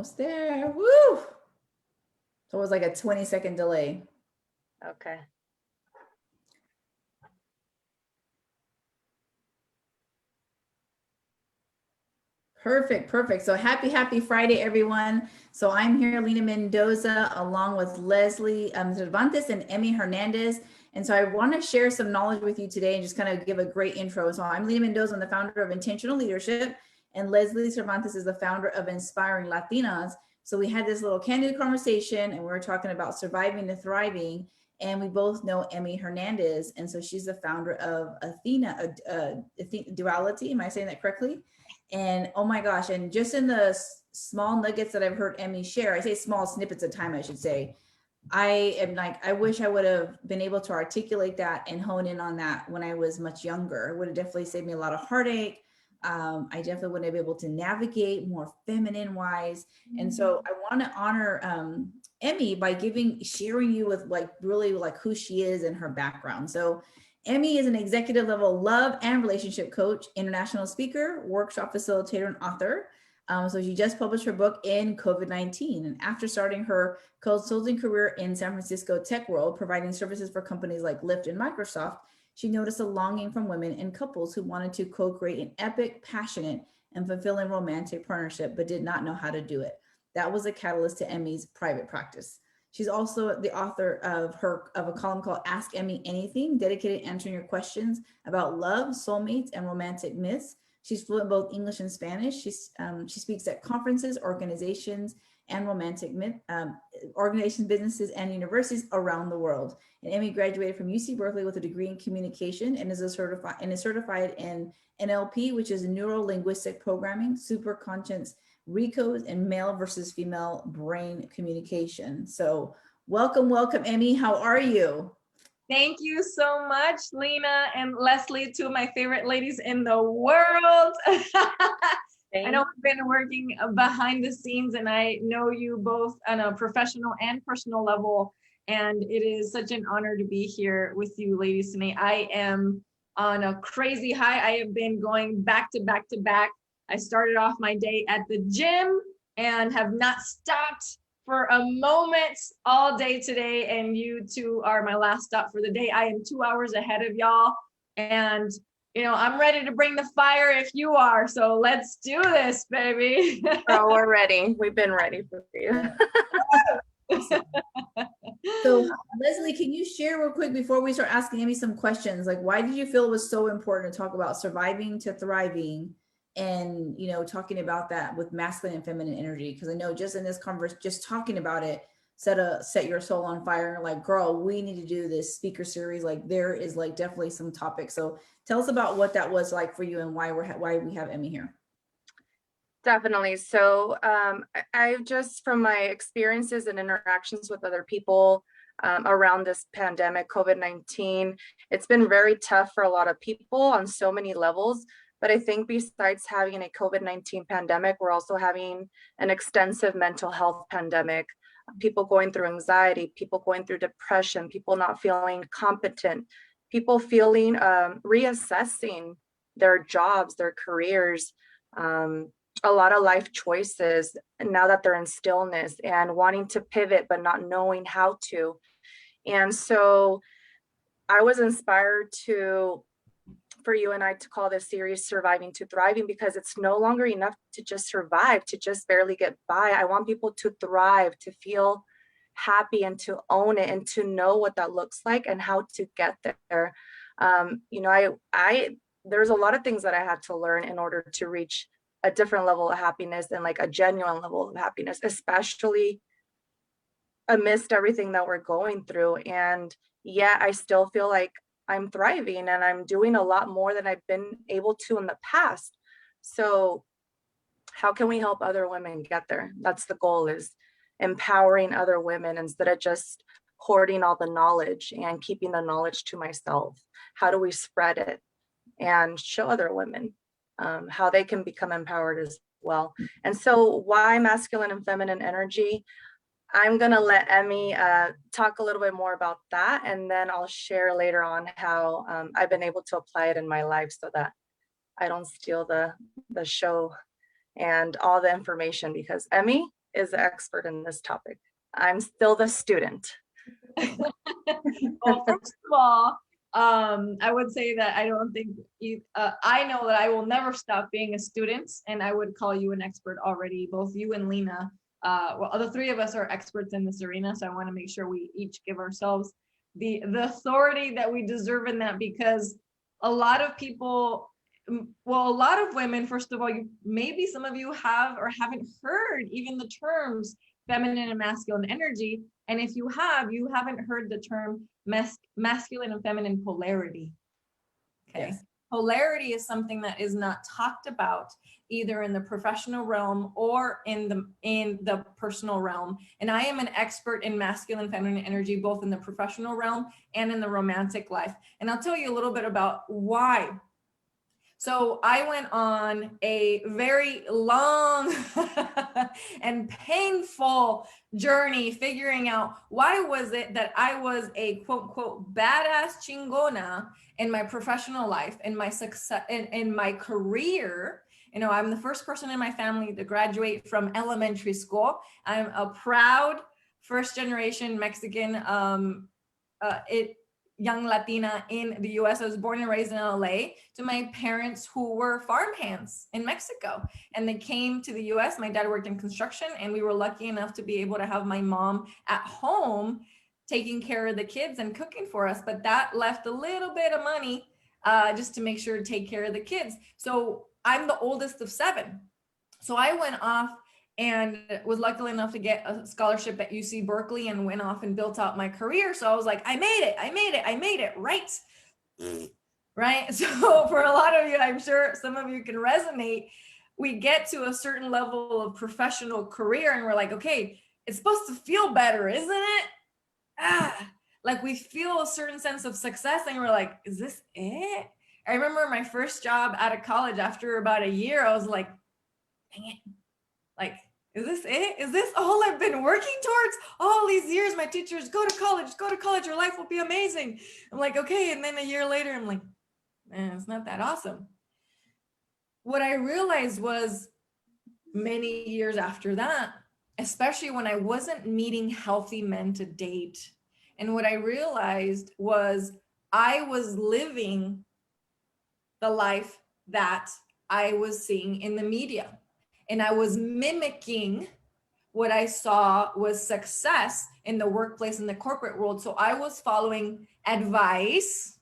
almost there. Woo! So it was like a 20-second delay. Okay. Perfect, perfect. So happy Friday, everyone. So I'm here, Lena Mendoza, along with Leslie Cervantes and Emmy Hernandez. And so I want to share some knowledge with you today and just kind of give a great intro. So I'm Lena Mendoza, I'm the founder of Intentional Leadership, and Leslie Cervantes is the founder of Inspiring Latinas. So we had this little candid conversation and we were talking about surviving to thriving. And we both know Emmy Hernandez. And so she's the founder of Athena, Duality. Am I saying that correctly? And oh my gosh, and just in the small nuggets that I've heard Emmy share, I say small snippets of time, I should say, I am like, I wish I would have been able to articulate that and hone in on that when I was much younger. It would have definitely saved me a lot of heartache. I definitely wouldn't have been able to navigate more feminine wise. And so I want to honor Emmy by sharing you with like really like who she is and her background. So Emmy is an executive level love and relationship coach, international speaker, workshop facilitator, and author. So she just published her book in COVID-19. And after starting her consulting career in San Francisco tech world, providing services for companies like Lyft and Microsoft, she noticed a longing from women and couples who wanted to co-create an epic, passionate, and fulfilling romantic partnership, but did not know how to do it. That was a catalyst to Emmy's private practice. She's also the author of a column called Ask Emmy Anything, dedicated to answering your questions about love, soulmates, and romantic myths. She's fluent in both English and Spanish. She speaks at conferences, organizations, and organizations, businesses, and universities around the world. And Emmy graduated from UC Berkeley with a degree in communication and is certified in NLP, which is neuro linguistic programming, superconscious recodes, and male versus female brain communication. So welcome, Emmy. How are you? Thank you so much, Lena and Leslie, two of my favorite ladies in the world. I know we've been working behind the scenes and I know you both on a professional and personal level. And it is such an honor to be here with you ladies tonight. I am on a crazy high. I have been going back to back to back. I started off my day at the gym and have not stopped for a moment all day today. And you two are my last stop for the day. I am 2 hours ahead of y'all. And, you know, I'm ready to bring the fire if you are. So let's do this, baby. Oh, we're ready. We've been ready for you. So Leslie, can you share real quick before we start asking Emmy some questions? Like, why did you feel it was so important to talk about surviving to thriving? And, you know, talking about that with masculine and feminine energy, because I know just in this conversation, just talking about it, set your soul on fire. Like, girl, we need to do this speaker series. Like, there is like definitely some topics. So tell us about what that was like for you and why we have Emmy here. Definitely. So I've just, from my experiences and interactions with other people around this pandemic, COVID-19, it's been very tough for a lot of people on so many levels. But I think besides having a COVID-19 pandemic, we're also having an extensive mental health pandemic, people going through anxiety, people going through depression, people not feeling competent, people feeling, reassessing their jobs, their careers, a lot of life choices now that they're in stillness and wanting to pivot, but not knowing how to. And so I was inspired for you and I to call this series Surviving to Thriving, because it's no longer enough to just survive, to just barely get by. I want people to thrive, to feel happy and to own it and to know what that looks like and how to get there. You know, there's a lot of things that I had to learn in order to reach a different level of happiness and like a genuine level of happiness, especially amidst everything that we're going through. And yet I still feel like I'm thriving and I'm doing a lot more than I've been able to in the past. So how can we help other women get there? That's the goal, is empowering other women instead of just hoarding all the knowledge and keeping the knowledge to myself. How do we spread it and show other women how they can become empowered as well? And so why masculine and feminine energy? I'm going to let Emmy talk a little bit more about that, and then I'll share later on how I've been able to apply it in my life so that I don't steal the show and all the information. Because Emmy, is the expert in this topic. I'm still the student. Well, first of all, I would say that I don't think I know that I will never stop being a student, and I would call you an expert already. Both you and Lena, well, the three of us are experts in this arena, so I want to make sure we each give ourselves the authority that we deserve in that, because a lot of people, well, a lot of women, first of all, maybe some of you have or haven't heard even the terms feminine and masculine energy. And if you have, you haven't heard the term masculine and feminine polarity. Okay. Yes. Polarity is something that is not talked about either in the professional realm or in the personal realm. And I am an expert in masculine and feminine energy, both in the professional realm and in the romantic life. And I'll tell you a little bit about why. So I went on a very long and painful journey figuring out why was it that I was a quote unquote badass chingona in my professional life, in my success, in my career. You know, I'm the first person in my family to graduate from elementary school. I'm a proud first generation Mexican young Latina in the US. I was born and raised in LA to my parents who were farmhands in Mexico. And they came to the US. My dad worked in construction, and we were lucky enough to be able to have my mom at home taking care of the kids and cooking for us. But that left a little bit of money just to make sure to take care of the kids. So I'm the oldest of 7. So I went off and was lucky enough to get a scholarship at UC Berkeley and went off and built out my career. So I was like, I made it, right? Right? So for a lot of you, I'm sure some of you can resonate. We get to a certain level of professional career and we're like, okay, it's supposed to feel better, isn't it? Like we feel a certain sense of success and we're like, is this it? I remember my first job out of college, after about a year, I was like, dang it. Like, is this it? Is this all I've been working towards all these years? My teachers, go to college, your life will be amazing. I'm like, okay. And then a year later, I'm like, it's not that awesome. What I realized was many years after that, especially when I wasn't meeting healthy men to date. And what I realized was I was living the life that I was seeing in the media. And I was mimicking what I saw was success in the workplace, in the corporate world. So I was following advice,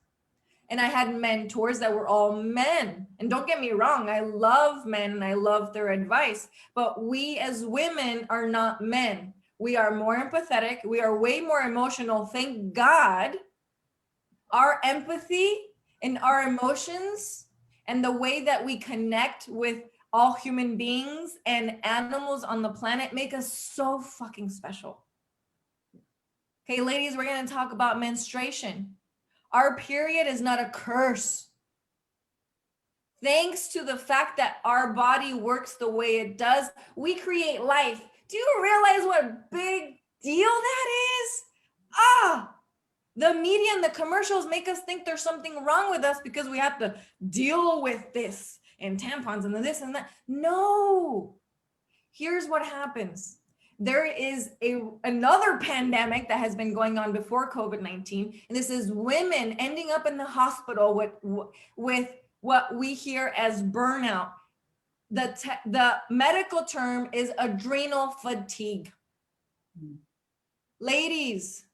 and I had mentors that were all men. And don't get me wrong, I love men and I love their advice, but we as women are not men. We are more empathetic. We are way more emotional. Thank God. Our empathy and our emotions and the way that we connect with all human beings and animals on the planet make us so fucking special. Okay, ladies, we're going to talk about menstruation. Our period is not a curse. Thanks to the fact that our body works the way it does, we create life. Do you realize what a big deal that is? The media and the commercials make us think there's something wrong with us because we have to deal with this and tampons and this and that. No, here's what happens. There is another pandemic that has been going on before COVID-19, and this is women ending up in the hospital with what we hear as burnout. The medical term is adrenal fatigue. Ladies,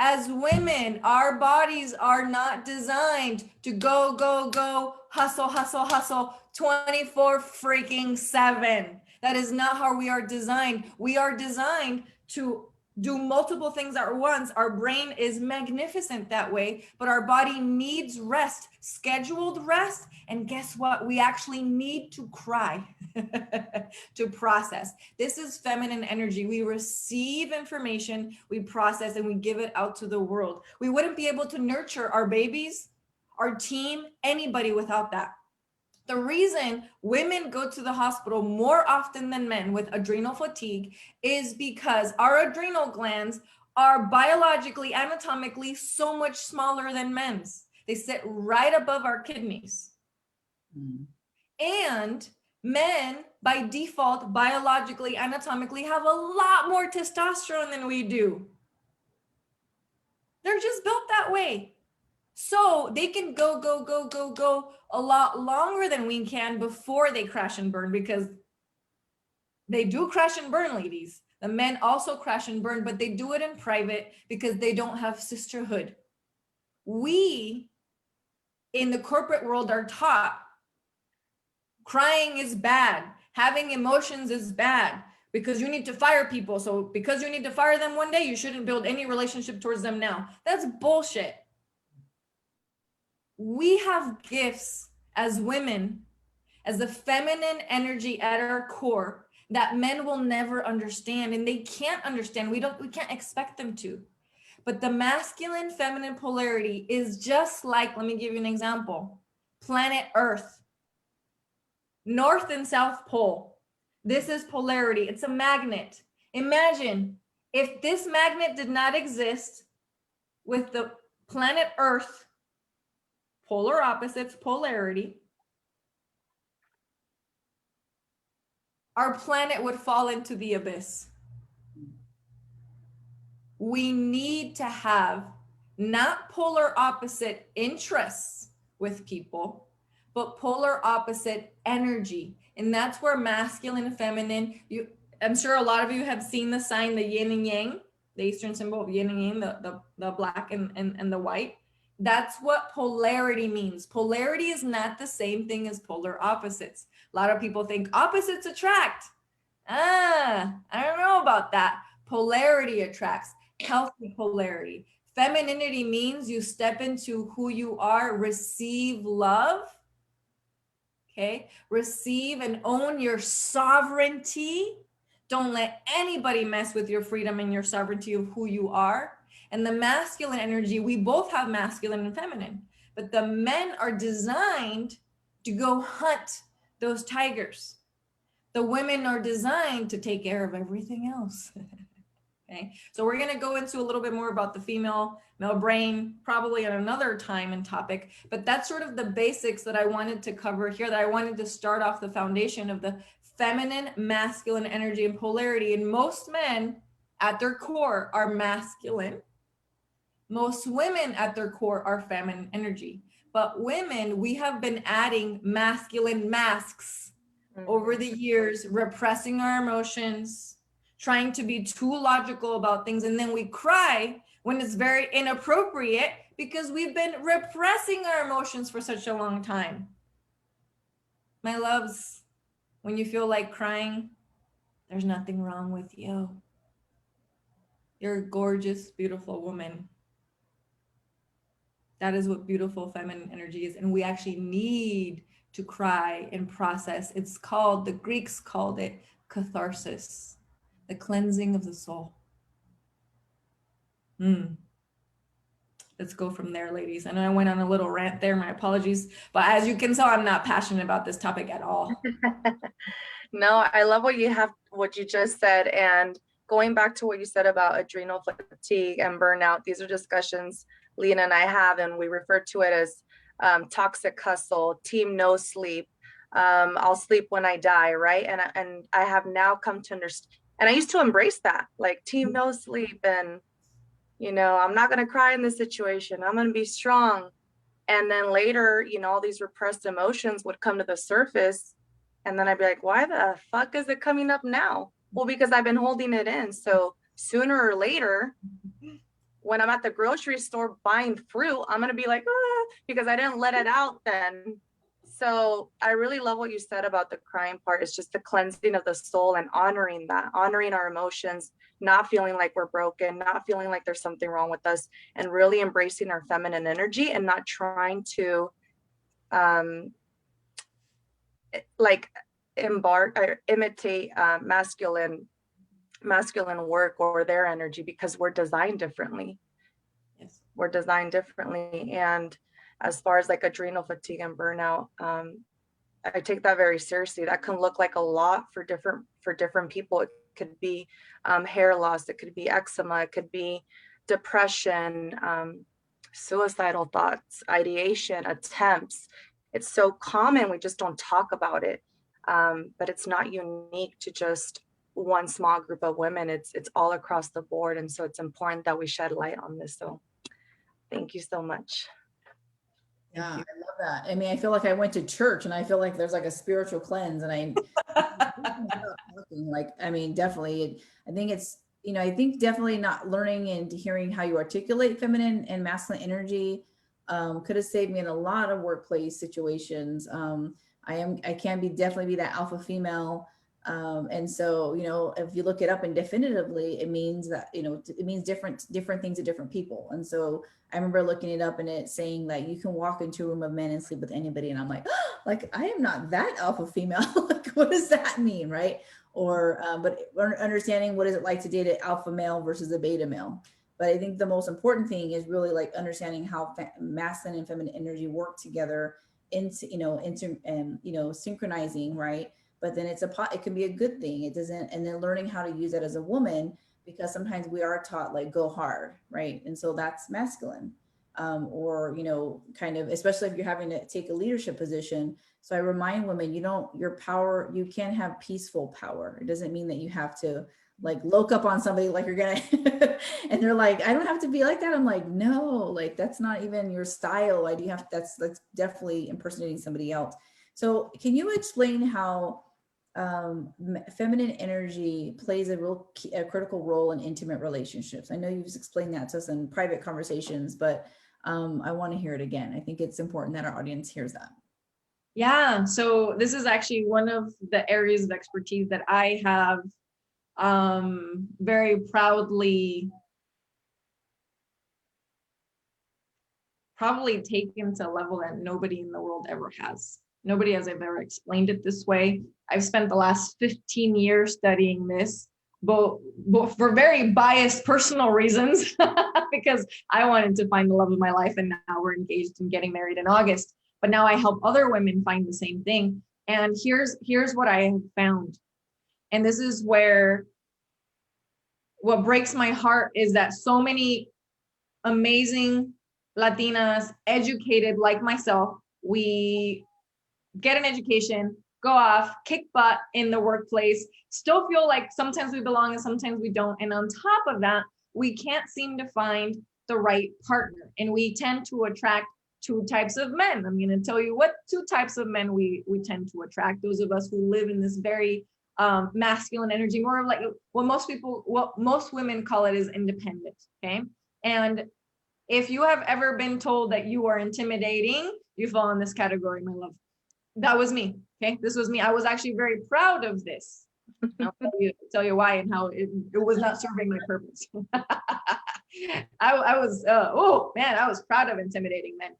as women, our bodies are not designed to go, hustle, 24 freaking 7. That is not how we are designed. We are designed to do multiple things at once. Our brain is magnificent that way, but our body needs rest, scheduled rest. And guess what? We actually need to cry to process. This is feminine energy. We receive information, we process, and we give it out to the world. We wouldn't be able to nurture our babies, our team, anybody without that. The reason women go to the hospital more often than men with adrenal fatigue is because our adrenal glands are biologically, anatomically so much smaller than men's. They sit right above our kidneys. And Men, by default, biologically, anatomically, have a lot more testosterone than we do. They're just built that way. So they can go a lot longer than we can before they crash and burn, because they do crash and burn, ladies. The men also crash and burn, but they do it in private because they don't have sisterhood. We in the corporate world are taught crying is bad, having emotions is bad, because you need to fire people. So because you need to fire them one day, you shouldn't build any relationship towards them now. That's bullshit. We have gifts as women, as the feminine energy at our core, that men will never understand, and they can't understand. We can't expect them to. But the masculine feminine polarity is just like, let me give you an example, planet Earth, North and South Pole. This is polarity. It's a magnet. Imagine if this magnet did not exist, with the planet Earth, polar opposites, polarity, our planet would fall into the abyss. We need to have not polar opposite interests with people, but polar opposite energy. And that's where masculine and feminine, I'm sure a lot of you have seen the sign, the yin and yang, the Eastern symbol of yin and yang, the black and the white. That's what polarity means. Polarity is not the same thing as polar opposites. A lot of people think opposites attract. I don't know about that. Polarity attracts, healthy polarity. Femininity means you step into who you are, receive love, okay? Receive and own your sovereignty. Don't let anybody mess with your freedom and your sovereignty of who you are. And the masculine energy, we both have masculine and feminine, but the men are designed to go hunt those tigers. The women are designed to take care of everything else. Okay, so we're going to go into a little bit more about the female male brain probably at another time and topic, but that's sort of the basics that I wanted to cover here, that I wanted to start off the foundation of the feminine, masculine energy and polarity. And most men at their core are masculine. Most women at their core are feminine energy. But women, we have been adding masculine masks over the years, repressing our emotions, trying to be too logical about things. And then we cry when it's very inappropriate because we've been repressing our emotions for such a long time. My loves, when you feel like crying, there's nothing wrong with you. You're a gorgeous, beautiful woman. That is what beautiful feminine energy is. And we actually need to cry and process. It's called, the Greeks called it catharsis, the cleansing of the soul. Let's go from there, ladies. I know I went on a little rant there, my apologies. But as you can tell, I'm not passionate about this topic at all. No, I love what you just said. And going back to what you said about adrenal fatigue and burnout, these are discussions Lena and I have, and we refer to it as toxic hustle, team no sleep. I'll sleep when I die, right? And I have now come to understand, and I used to embrace that, like team no sleep, and I'm not going to cry in this situation. I'm going to be strong. And then later, all these repressed emotions would come to the surface. And then I'd be like, why the fuck is it coming up now? Well, because I've been holding it in. So sooner or later, when I'm at the grocery store buying fruit, I'm going to be like, because I didn't let it out then. So I really love what you said about the crying part. It's just the cleansing of the soul and honoring that, honoring our emotions, not feeling like we're broken, not feeling like there's something wrong with us, and really embracing our feminine energy and not trying to imitate masculine work or their energy, because we're designed differently. Yes. We're designed differently. And as far as like adrenal fatigue and burnout, I take that very seriously. That can look like a lot for different people. It could be hair loss, it could be eczema, it could be depression, suicidal thoughts, ideation, attempts. It's so common, we just don't talk about it. but it's not unique to just one small group of women. It's all across the board. And so it's important that we shed light on this. So thank you so much. Yeah, I love that. I mean, I feel like I went to church and I feel like there's like a spiritual cleanse and like, I mean, definitely, I think it's, I think definitely not learning and hearing how you articulate feminine and masculine energy could have saved me in a lot of workplace situations. I can definitely be that alpha female. And so, if you look it up and definitively, it means that, it means different things to different people. And so I remember looking it up and it saying that you can walk into a room of men and sleep with anybody. And I'm like, oh, like, I am not that alpha female. Like, what does that mean? Right. Or, but understanding what is it like to date an alpha male versus a beta male. But I think the most important thing is really like understanding how masculine and feminine energy work together synchronizing, right? But then it can be a good thing. It doesn't, and then learning how to use it as a woman, because sometimes we are taught like go hard, right? And so that's masculine. Or, kind of, especially if you're having to take a leadership position. So I remind women, your power, you can have peaceful power. It doesn't mean that you have to like look up on somebody like you're gonna, and they're like, I don't have to be like that. I'm like, no, like that's not even your style. That's definitely impersonating somebody else. So can you explain how feminine energy plays a critical role in intimate relationships? I know you've explained that to us in private conversations, but I want to hear it again. I think it's important that our audience hears that. Yeah, so this is actually one of the areas of expertise that I have very proudly probably taken to a level that nobody in the world ever has. Nobody has ever explained it this way. I've spent the last 15 years studying this, but for very biased personal reasons, because I wanted to find the love of my life, and now we're engaged and getting married in August. But now I help other women find the same thing. And here's what I have found. And this is where what breaks my heart is that so many amazing Latinas, educated like myself, we get an education, go off, kick butt in the workplace, still feel like sometimes we belong and sometimes we don't. And on top of that, we can't seem to find the right partner. And we tend to attract two types of men. I'm going to tell you what two types of men we tend to attract. Those of us who live in this very masculine energy, more of like what most women call it is independent. Okay. And if you have ever been told that you are intimidating, you fall in this category, my love. That was me. Okay. This was me. I was actually very proud of this. I'll tell you why and how it was not serving my purpose. I was, I was proud of intimidating men.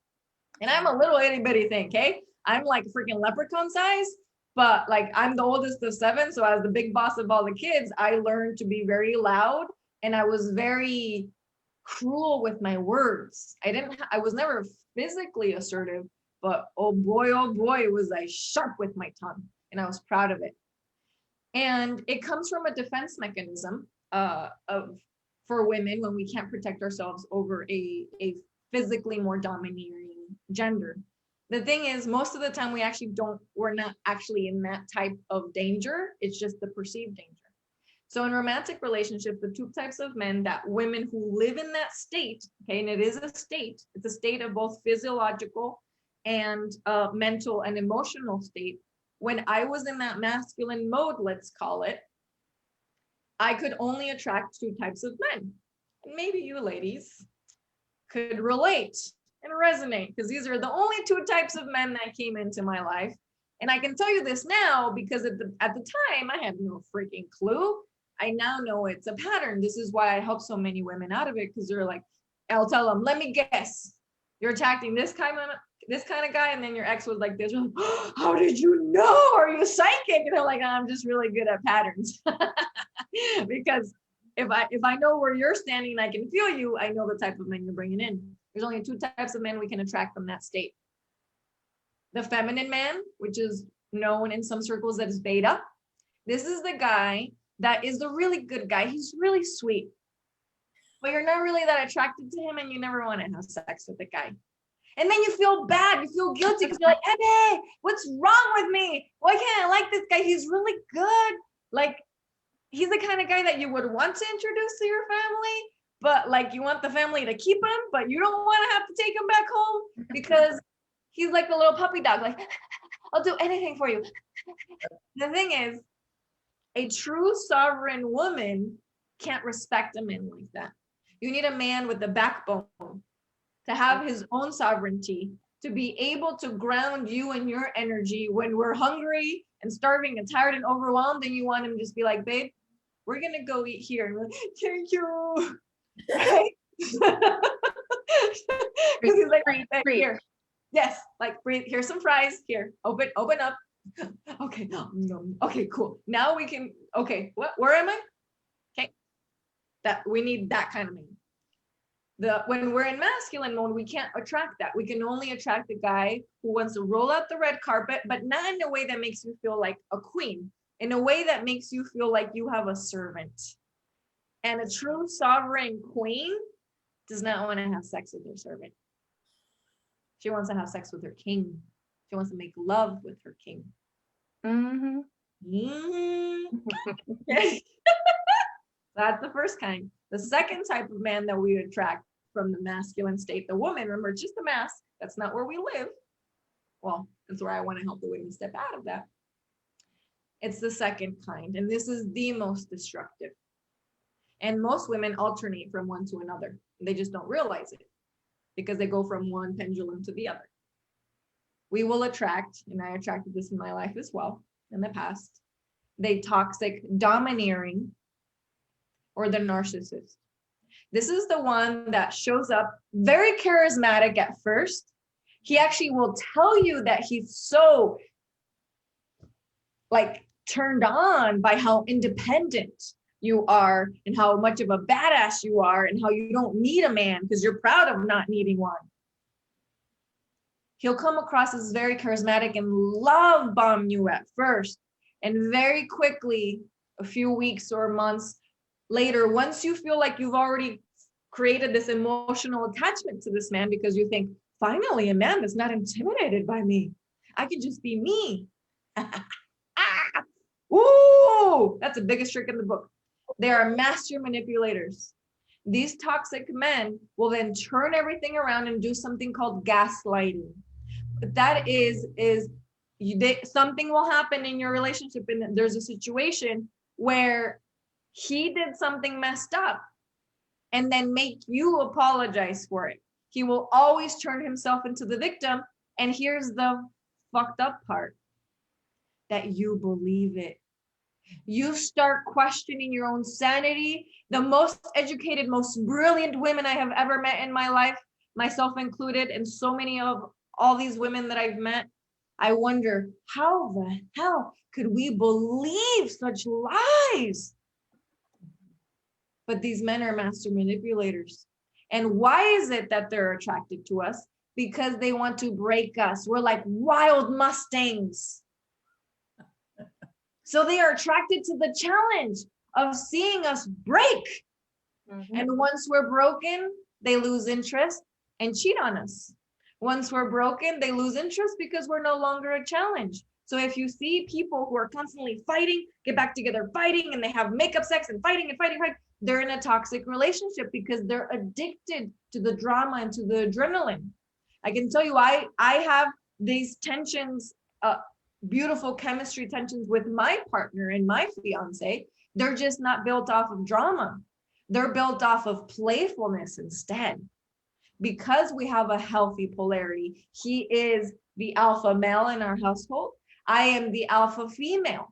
And I'm a little itty bitty thing, okay? I'm like freaking leprechaun size, but like I'm the oldest of 7. So as the big boss of all the kids, I learned to be very loud, and I was very cruel with my words. I was never physically assertive, but oh boy, was I sharp with my tongue, and I was proud of it. And it comes from a defense mechanism for women when we can't protect ourselves over a physically more domineering gender. The thing is, most of the time we're not actually in that type of danger. It's just the perceived danger. So in romantic relationships, the two types of men, that women who live in that state, okay, and it is a state, it's a state of both physiological and mental and emotional state. When I was in that masculine mode, let's call it, I could only attract two types of men. And maybe you ladies could relate and resonate, because these are the only two types of men that came into my life. And I can tell you this now because at the time I had no freaking clue. I now know it's a pattern. This is why I help so many women out of it, because they're like, I'll tell them, let me guess, you're attracting this kind of guy, and then your ex was like this. Like, oh, how did you know? Are you psychic? And they're like, I'm just really good at patterns. Because if I know where you're standing and I can feel you, I know the type of men you're bringing in. There's only two types of men we can attract from that state. The feminine man, which is known in some circles as beta. This is the guy that is the really good guy. He's really sweet, but you're not really that attracted to him, and you never want to have sex with the guy. And then you feel bad, you feel guilty because you're like, Ebe, what's wrong with me? Why can't I like this guy? He's really good. Like, he's the kind of guy that you would want to introduce to your family, but like you want the family to keep him, but you don't want to have to take him back home because he's like a little puppy dog, like, I'll do anything for you. The thing is, a true sovereign woman can't respect a man like that. You need a man with the backbone to have his own sovereignty, to be able to ground you and your energy when we're hungry and starving and tired and overwhelmed, and you want him to just be like, babe, we're gonna go eat here. And we're like, thank you. Right? Because he's like, here. Yes, like breathe. Here's some fries. Here, open up. Okay, okay, cool. Now we can. Okay, where am I? Okay, that we need that kind of man. When we're in masculine mode, we can't attract that. We can only attract the guy who wants to roll out the red carpet, but not in a way that makes you feel like a queen. In a way that makes you feel like you have a servant. And a true sovereign queen does not want to have sex with her servant. She wants to have sex with her king. She wants to make love with her king. Mm-hmm. That's the first kind. The second type of man that we attract from the masculine state, the woman, remember, just the mask. That's not where we live. Well, that's where I want to help the women step out of that. It's the second kind, and this is the most destructive. And most women alternate from one to another. They just don't realize it because they go from one pendulum to the other. We will attract, and I attracted this in my life as well in the past, the toxic, domineering, or the narcissist. This is the one that shows up very charismatic at first. He actually will tell you that he's so like turned on by how independent you are and how much of a badass you are and how you don't need a man because you're proud of not needing one. He'll come across as very charismatic and love bomb you at first. And very quickly, a few weeks or months later, once you feel like you've already created this emotional attachment to this man because you think, finally, a man that's not intimidated by me. I can just be me. Ooh, that's the biggest trick in the book. They are master manipulators. These toxic men will then turn everything around and do something called gaslighting. That is something will happen in your relationship and there's a situation where he did something messed up and then make you apologize for it. He will always turn himself into the victim. And here's the fucked up part, that you believe it. You start questioning your own sanity. The most educated, most brilliant women I have ever met in my life, myself included, and so many of all these women that I've met, I wonder, how the hell could we believe such lies? But these men are master manipulators. And why is it that they're attracted to us? Because they want to break us. We're like wild Mustangs. So they are attracted to the challenge of seeing us break. Mm-hmm. And once we're broken, they lose interest and cheat on us. Once we're broken, they lose interest because we're no longer a challenge. So if you see people who are constantly fighting, get back together fighting, and they have makeup sex and fighting, they're in a toxic relationship because they're addicted to the drama and to the adrenaline. I can tell you, I have these tensions, beautiful chemistry tensions with my partner and my fiance. They're just not built off of drama. They're built off of playfulness instead. Because we have a healthy polarity, he is the alpha male in our household. I am the alpha female,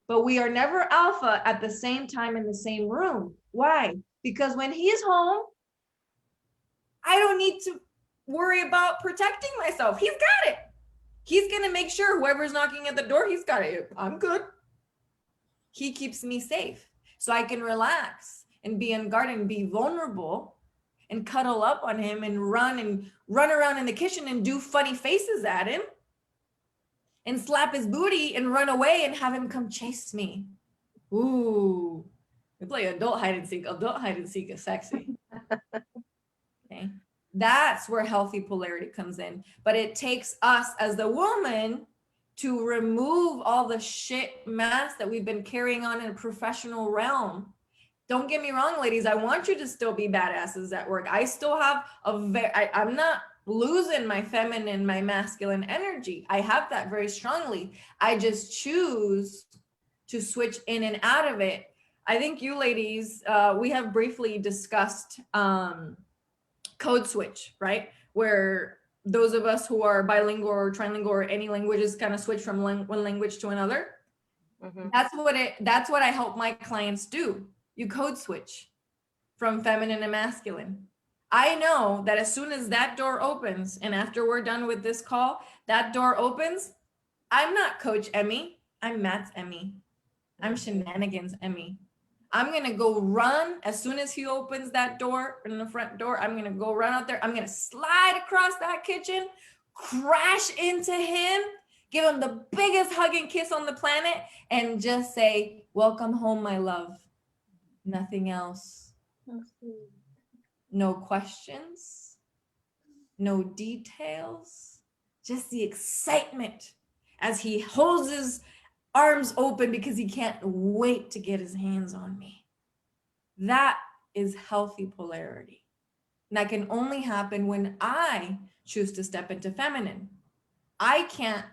but we are never alpha at the same time in the same room. Why? Because when he's home, I don't need to worry about protecting myself. He's got it. He's going to make sure whoever's knocking at the door, he's got it. I'm good. He keeps me safe so I can relax and be on guard and be vulnerable and cuddle up on him and run around in the kitchen and do funny faces at him and slap his booty and run away and have him come chase me. Ooh, we play adult hide and seek. Adult hide and seek is sexy. Okay. That's where healthy polarity comes in. But it takes us as the woman to remove all the shit mask that we've been carrying on in a professional realm. Don't get me wrong, ladies. I want you to still be badasses at work. I still have I'm not losing my feminine, my masculine energy. I have that very strongly. I just choose to switch in and out of it. I think you ladies, we have briefly discussed code switch, right? Where those of us who are bilingual or trilingual or any languages kind of switch from one language to another. Mm-hmm. That's what I help my clients do. You code switch from feminine to masculine. I know that as soon as that door opens, and after we're done with this call, that door opens, I'm not Coach Emmy. I'm Matt's Emmy. I'm Shenanigans Emmy. I'm going to go run as soon as he opens that door in the front door. I'm going to go run out there. I'm going to slide across that kitchen, crash into him, give him the biggest hug and kiss on the planet, and just say, welcome home, my love. Nothing else. No questions, no details, just the excitement as he holds his arms open because he can't wait to get his hands on me. That is healthy polarity. And that can only happen when I choose to step into feminine. I can't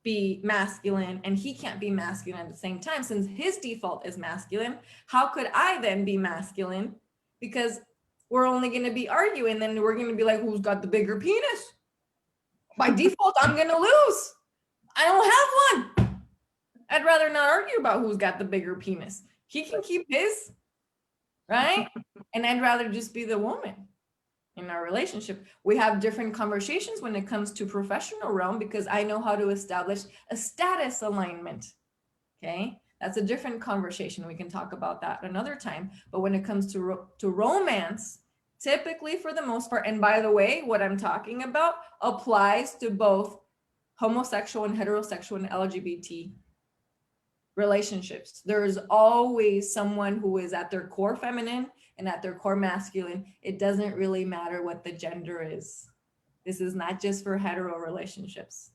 be masculine and he can't be masculine at the same time. Since his default is masculine, how could I then be masculine? Because we're only going to be arguing, then we're going to be like, who's got the bigger penis? By default, I'm going to lose. I don't have one. I'd rather not argue about who's got the bigger penis. He can keep his, right? And I'd rather just be the woman in our relationship. We have different conversations when it comes to professional realm because I know how to establish a status alignment. Okay, that's a different conversation. We can talk about that another time. But when it comes to romance, typically for the most part, and by the way, what I'm talking about applies to both homosexual and heterosexual and LGBT relationships. There's always someone who is at their core feminine and at their core masculine. It doesn't really matter what the gender is. This is not just for hetero relationships.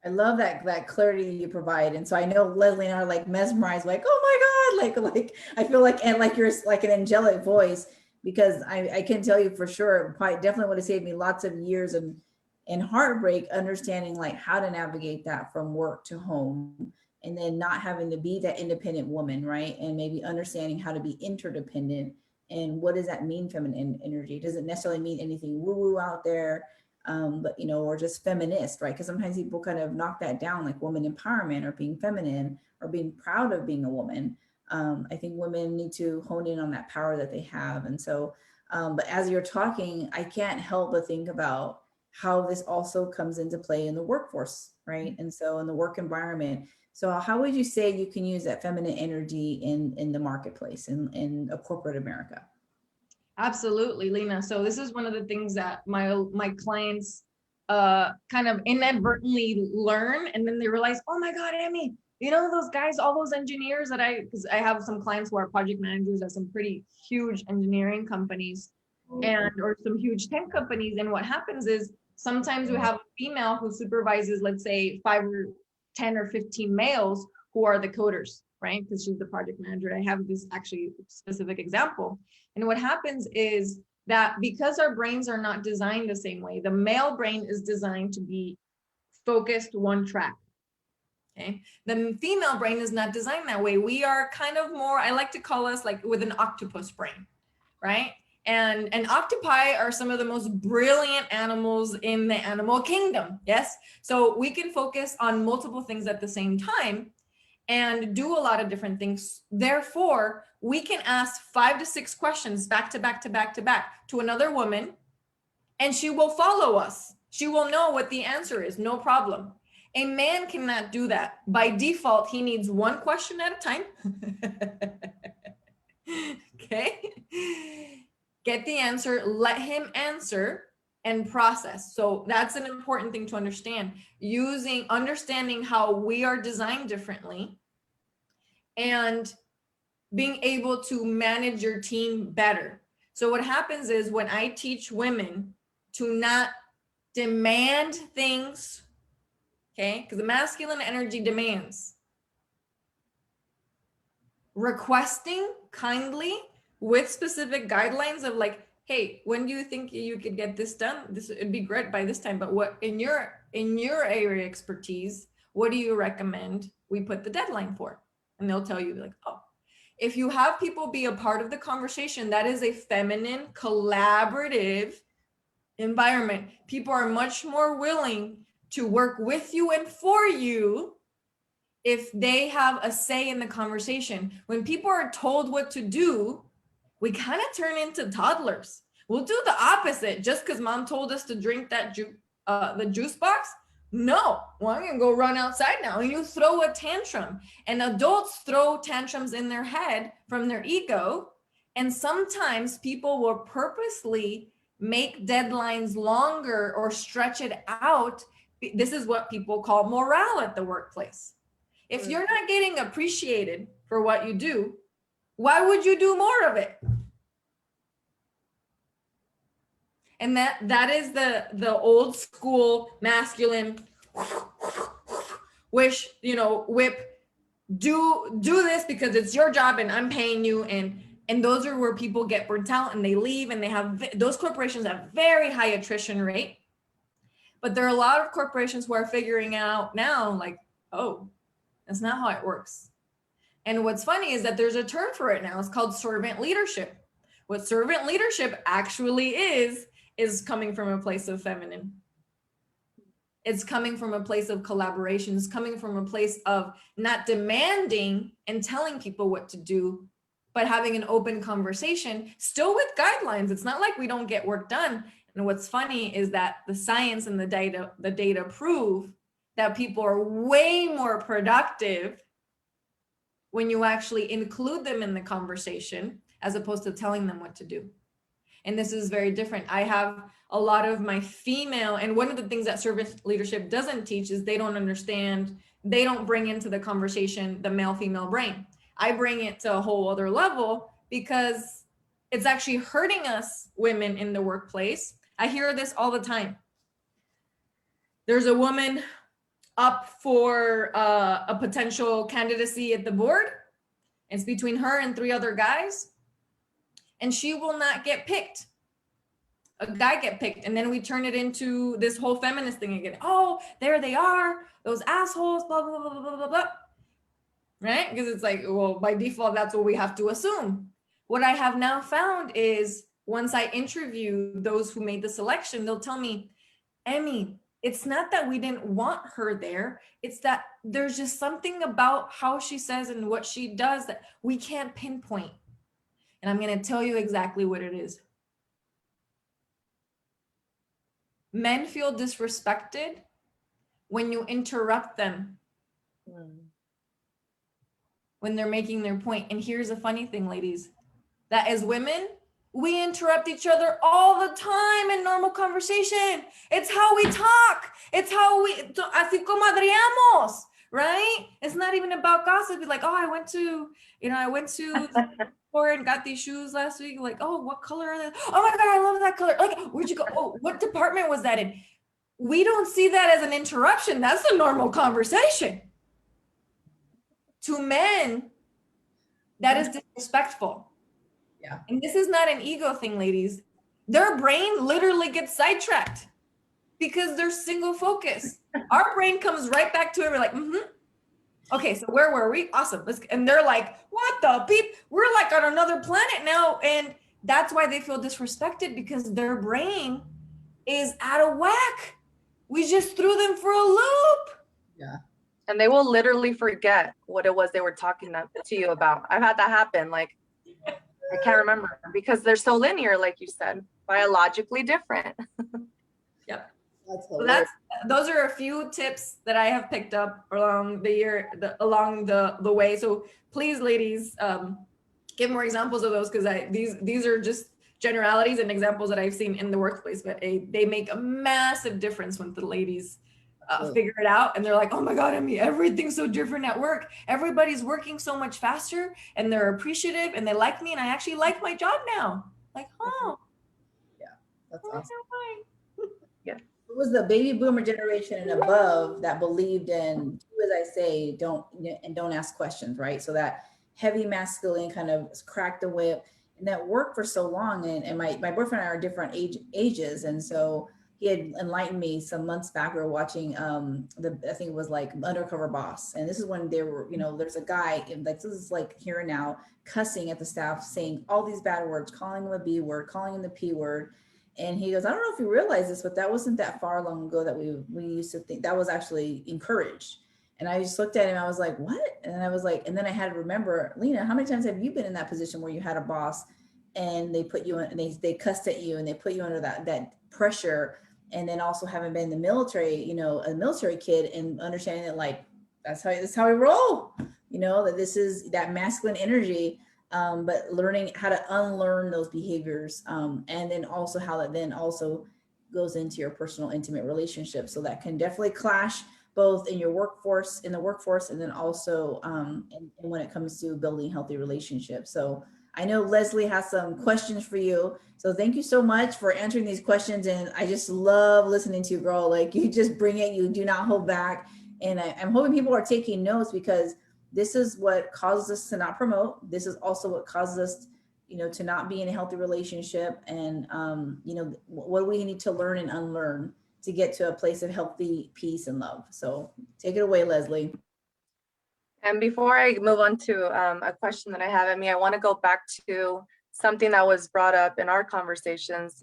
I love that clarity you provide. And so I know Leslie and I are like mesmerized, like, oh my God, like I feel like, and like you're like an angelic voice, because I can tell you for sure, probably definitely would have saved me lots of years and heartbreak, understanding like how to navigate that from work to home, and then not having to be that independent woman, right? And maybe understanding how to be interdependent. And what does that mean, feminine energy? Does it necessarily mean anything woo-woo out there? But, you know, or just feminist, right? Because sometimes people kind of knock that down, like woman empowerment or being feminine or being proud of being a woman. I think women need to hone in on that power that they have. And so, but as you're talking, I can't help but think about how this also comes into play in the workforce, right? And so in the work environment. So how would you say you can use that feminine energy in the marketplace, in a corporate America? Absolutely, Lena. So this is one of the things that my clients kind of inadvertently learn, and then they realize, oh my God, Emmy, you know those guys, all those engineers that because I have some clients who are project managers at some pretty huge engineering companies or some huge tech companies. And what happens is sometimes we have a female who supervises, let's say 5 or 10 or 15 males who are the coders, right? Because she's the project manager. I have this actually specific example. And what happens is that because our brains are not designed the same way, the male brain is designed to be focused one track. Okay. The female brain is not designed that way. We are kind of more, I like to call us like with an octopus brain, right? And octopi are some of the most brilliant animals in the animal kingdom. Yes. So we can focus on multiple things at the same time and do a lot of different things. Therefore, we can ask 5 to 6 questions back to back to back to back to another woman, and she will follow us. She will know what the answer is, no problem. A man cannot do that. By default, he needs one question at a time. Okay. Get the answer, let him answer, and process. So that's an important thing to understand. Understanding how we are designed differently and being able to manage your team better. So what happens is when I teach women to not demand things, okay, because the masculine energy demands, requesting kindly with specific guidelines of like, hey, when do you think you could get this done? This would be great by this time, but what in your area expertise, what do you recommend we put the deadline for? And they'll tell you like, oh, if you have people be a part of the conversation, that is a feminine, collaborative environment. People are much more willing to work with you and for you if they have a say in the conversation. When people are told what to do, we kind of turn into toddlers. We'll do the opposite just because mom told us to drink that the juice box. No, well, I'm gonna go run outside now. And you throw a tantrum. And adults throw tantrums in their head from their ego. And sometimes people will purposely make deadlines longer or stretch it out. This is what people call morale at the workplace. If you're not getting appreciated for what you do, why would you do more of it? And that is the old school masculine wish, whip, do this because it's your job and I'm paying you. And those are where people get burnt out and they leave, and they have, those corporations have very high attrition rate. But there are a lot of corporations who are figuring out now, like, oh, that's not how it works. And what's funny is that there's a term for it now. It's called servant leadership. What servant leadership actually is coming from a place of feminine. It's coming from a place of collaboration. It's coming from a place of not demanding and telling people what to do, but having an open conversation, still with guidelines. It's not like we don't get work done. And what's funny is that the science and the data prove that people are way more productive when you actually include them in the conversation as opposed to telling them what to do. And this is very different. I have a lot of my female, and one of the things that servant leadership doesn't teach is they don't understand, they don't bring into the conversation the male-female brain. I bring it to a whole other level because it's actually hurting us women in the workplace. I hear this all the time. There's a woman up for a potential candidacy at the board. It's between her and 3 other guys, and she will not get picked. A guy get picked, and then we turn it into this whole feminist thing again. Oh, there they are, those assholes, blah, blah, blah, blah, blah, blah, blah. Right? Because it's like, well, by default, that's what we have to assume. What I have now found is once I interview those who made the selection, they'll tell me, Emmy, it's not that we didn't want her there. It's that there's just something about how she says and what she does that we can't pinpoint. And I'm going to tell you exactly what it is. Men feel disrespected when you interrupt them when they're making their point. And here's the funny thing, ladies, that as women, we interrupt each other all the time in normal conversation. It's how we talk. It's how we, así comadreamos, right? It's not even about gossip. It's like, oh, I went to the store and got these shoes last week. Like, oh, what color are they? Oh my God, I love that color. Like, where'd you go? Oh, what department was that in? We don't see that as an interruption. That's a normal conversation. To men, that is disrespectful. Yeah. And this is not an ego thing, ladies. Their brain literally gets sidetracked because they're single focused. Our brain comes right back to it. We're like, okay, so where were we? Awesome. And they're like, what the beep? We're like on another planet now. And that's why they feel disrespected, because their brain is out of whack. We just threw them for a loop. Yeah. And they will literally forget what it was they were talking to you about. I've had that happen. Like, I can't remember because they're so linear, like you said, biologically different. Yep. That's So those are a few tips that I have picked up along the year, along the way. So please, ladies, give more examples of those, because these are just generalities and examples that I've seen in the workplace, but they make a massive difference when the ladies figure it out, and they're like, oh my God, Emmy, everything's so different at work. Everybody's working so much faster, and they're appreciative, and they like me, and I actually like my job now. Like, oh, Yeah, that's okay, awesome. fine. Yeah. It was the baby boomer generation and above that believed in, do as I say, don't ask questions, right? So that heavy masculine kind of cracked the whip, and that worked for so long. And my boyfriend and I are different ages, and so he had enlightened me some months back. We were watching I think it was like Undercover Boss, and this is when there were, there's a guy like, this is like here and now, cussing at the staff, saying all these bad words, calling him a B word, calling him the P word. And he goes, I don't know if you realize this, but that wasn't that far long ago that we used to think that was actually encouraged. And I just looked at him, I was like, what? And I was like, and then I had to remember, Lena, how many times have you been in that position where you had a boss and they put you in, and they cussed at you and they put you under that pressure? And then also having been in the military, a military kid, and understanding that, like, that's how we roll, that this is that masculine energy. But learning how to unlearn those behaviors, and then also how that then also goes into your personal intimate relationships. So that can definitely clash both in the workforce, and then also and when it comes to building healthy relationships. So I know Leslie has some questions for you. So thank you so much for answering these questions. And I just love listening to you, girl. Like, you just bring it, you do not hold back. And I'm hoping people are taking notes, because this is what causes us to not promote. This is also what causes us, to not be in a healthy relationship. And, what do we need to learn and unlearn to get to a place of healthy peace and love? So take it away, Leslie. And before I move on to a question that I have, I want to go back to something that was brought up in our conversations,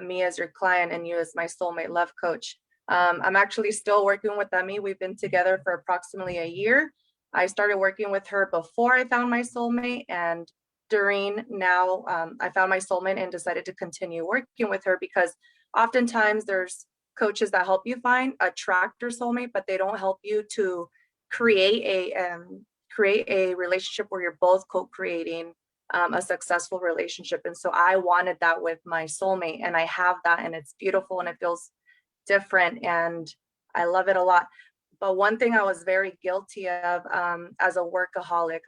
me as your client and you as my soulmate love coach. I'm actually still working with Emmy. We've been together for approximately a year. I started working with her before I found my soulmate, and during now I found my soulmate and decided to continue working with her, because oftentimes there's coaches that help you attract your soulmate, but they don't help you to create a relationship where you're both co-creating a successful relationship. And so I wanted that with my soulmate, and I have that, and it's beautiful and it feels different and I love it a lot. But one thing I was very guilty of as a workaholic,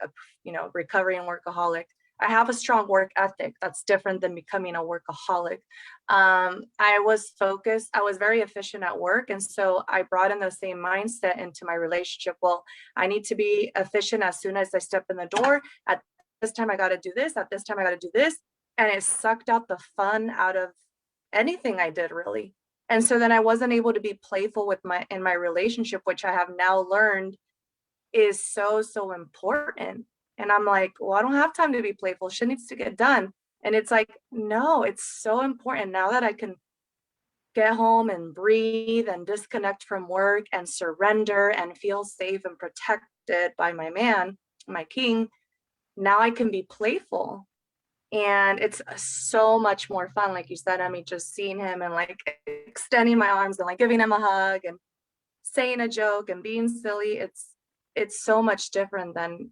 recovering workaholic, I have a strong work ethic that's different than becoming a workaholic. I was focused, I was very efficient at work. And so I brought in the same mindset into my relationship. Well, I need to be efficient as soon as I step in the door. At this time, I got to do this. At this time, I got to do this. And it sucked out the fun out of anything I did, really. And so then I wasn't able to be playful in my relationship, which I have now learned is so, so important. And I'm like, well, I don't have time to be playful. Shit needs to get done. And it's like, no, it's so important now that I can get home and breathe and disconnect from work and surrender and feel safe and protected by my man, my king. Now I can be playful. And it's so much more fun. Like you said, just seeing him and like extending my arms and like giving him a hug and saying a joke and being silly. It's so much different than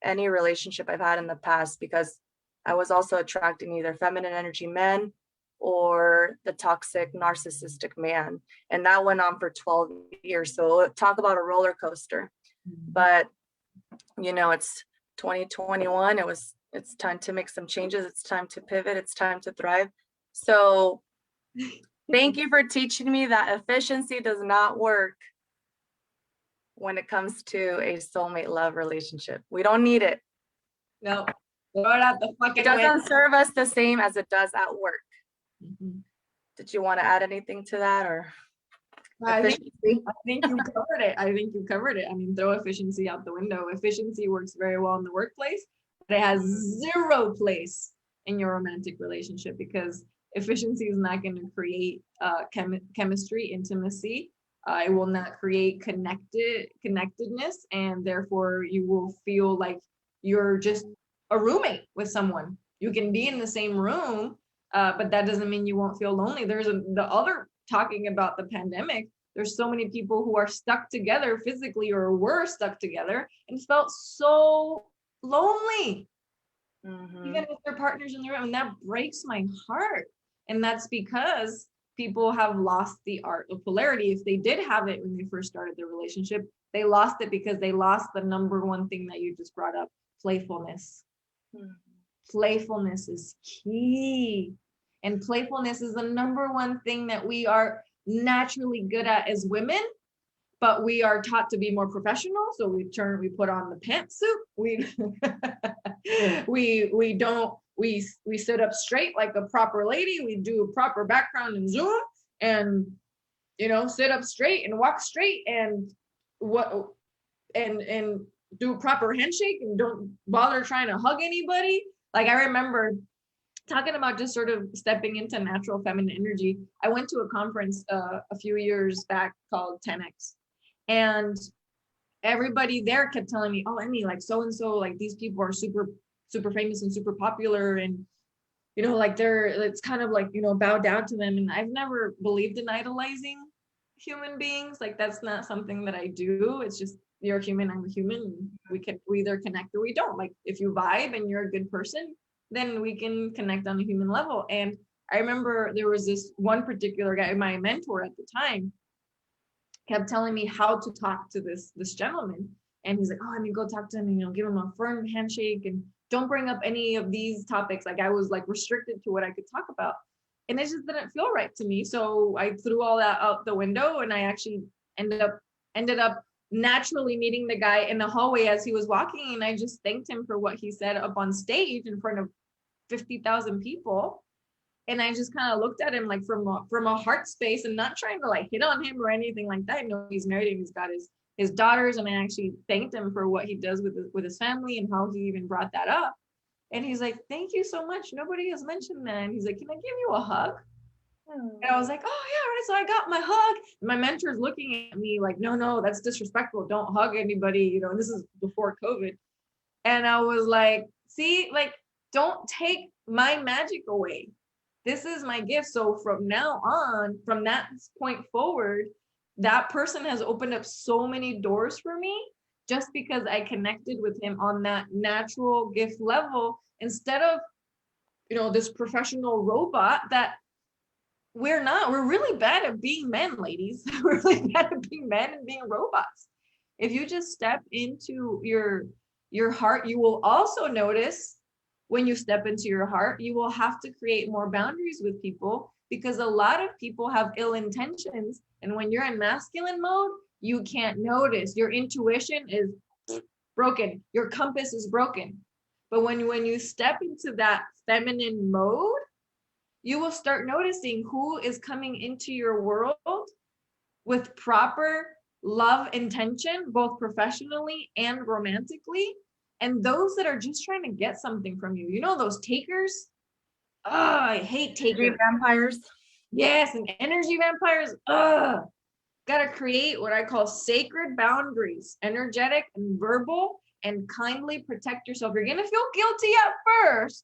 any relationship I've had in the past, because I was also attracting either feminine energy men or the toxic narcissistic man. And that went on for 12 years. So talk about a roller coaster. But, it's 2021. It's time to make some changes. It's time to pivot. It's time to thrive. So thank you for teaching me that efficiency does not work when it comes to a soulmate love relationship. We don't need it. No, throw it out the fucking It doesn't window. serve us the same as it does at work. Mm-hmm. Did you want to add anything to that, or? I think you covered it. Throw efficiency out the window. Efficiency works very well in the workplace, but it has zero place in your romantic relationship, because efficiency is not going to create chemistry, intimacy. It will not create connectedness, and therefore you will feel like you're just a roommate with someone. You can be in the same room, but that doesn't mean you won't feel lonely. Talking about the pandemic, there's so many people who are stuck together physically or were stuck together and felt so lonely, even with their partners in the room. And that breaks my heart. And that's because people have lost the art of polarity. If they did have it when they first started their relationship, they lost it because they lost the number one thing that you just brought up, playfulness. playfulness is key. And playfulness is the number one thing that we are naturally good at as women, but we are taught to be more professional. So we put on the pantsuit. We sit up straight like a proper lady. We do a proper background in Zoom and, sit up straight and walk straight and do a proper handshake and don't bother trying to hug anybody. Like I remember talking about just sort of stepping into natural feminine energy. I went to a conference a few years back called 10X, and everybody there kept telling me, "Oh, Emmy, like so and so, like these people are super, super famous and super popular, and like it's kind of like bow down to them." And I've never believed in idolizing human beings. Like that's not something that I do. It's just you're a human, I'm a human. We either connect or we don't. Like if you vibe and you're a good person, then we can connect on a human level. And I remember there was this one particular guy, my mentor at the time, kept telling me how to talk to this gentleman. And he's like, "Oh, I mean, go talk to him and, give him a firm handshake and don't bring up any of these topics." Like I was like restricted to what I could talk about. And it just didn't feel right to me. So I threw all that out the window, and I actually ended up naturally meeting the guy in the hallway as he was walking. And I just thanked him for what he said up on stage in front of 50,000 people. And I just kind of looked at him like from a heart space and not trying to like hit on him or anything like that. I know he's married and he's got his daughters, and I actually thanked him for what he does with his family and how he even brought that up. And he's like, "Thank you so much. Nobody has mentioned that." And he's like, "Can I give you a hug?" And I was like, "Oh yeah, right." So I got my hug. And my mentor's looking at me like, no, that's disrespectful. Don't hug anybody. And this is before COVID. And I was like, see, like, don't take my magic away. This is my gift. So from now on, from that point forward, that person has opened up so many doors for me just because I connected with him on that natural gift level instead of, this professional robot that we're not. We're really bad at being men, ladies. We're really bad at being men and being robots. If you just step into your heart, you will also notice when you step into your heart, you will have to create more boundaries with people because a lot of people have ill intentions. And when you're in masculine mode, you can't notice. Your intuition is broken. Your compass is broken. But when you step into that feminine mode, you will start noticing who is coming into your world with proper love intention, both professionally and romantically. And those that are just trying to get something from you, those takers. Oh, I hate takers. Vampires. Yes, and energy vampires. Gotta create what I call sacred boundaries, energetic and verbal, and kindly protect yourself. You're gonna feel guilty at first,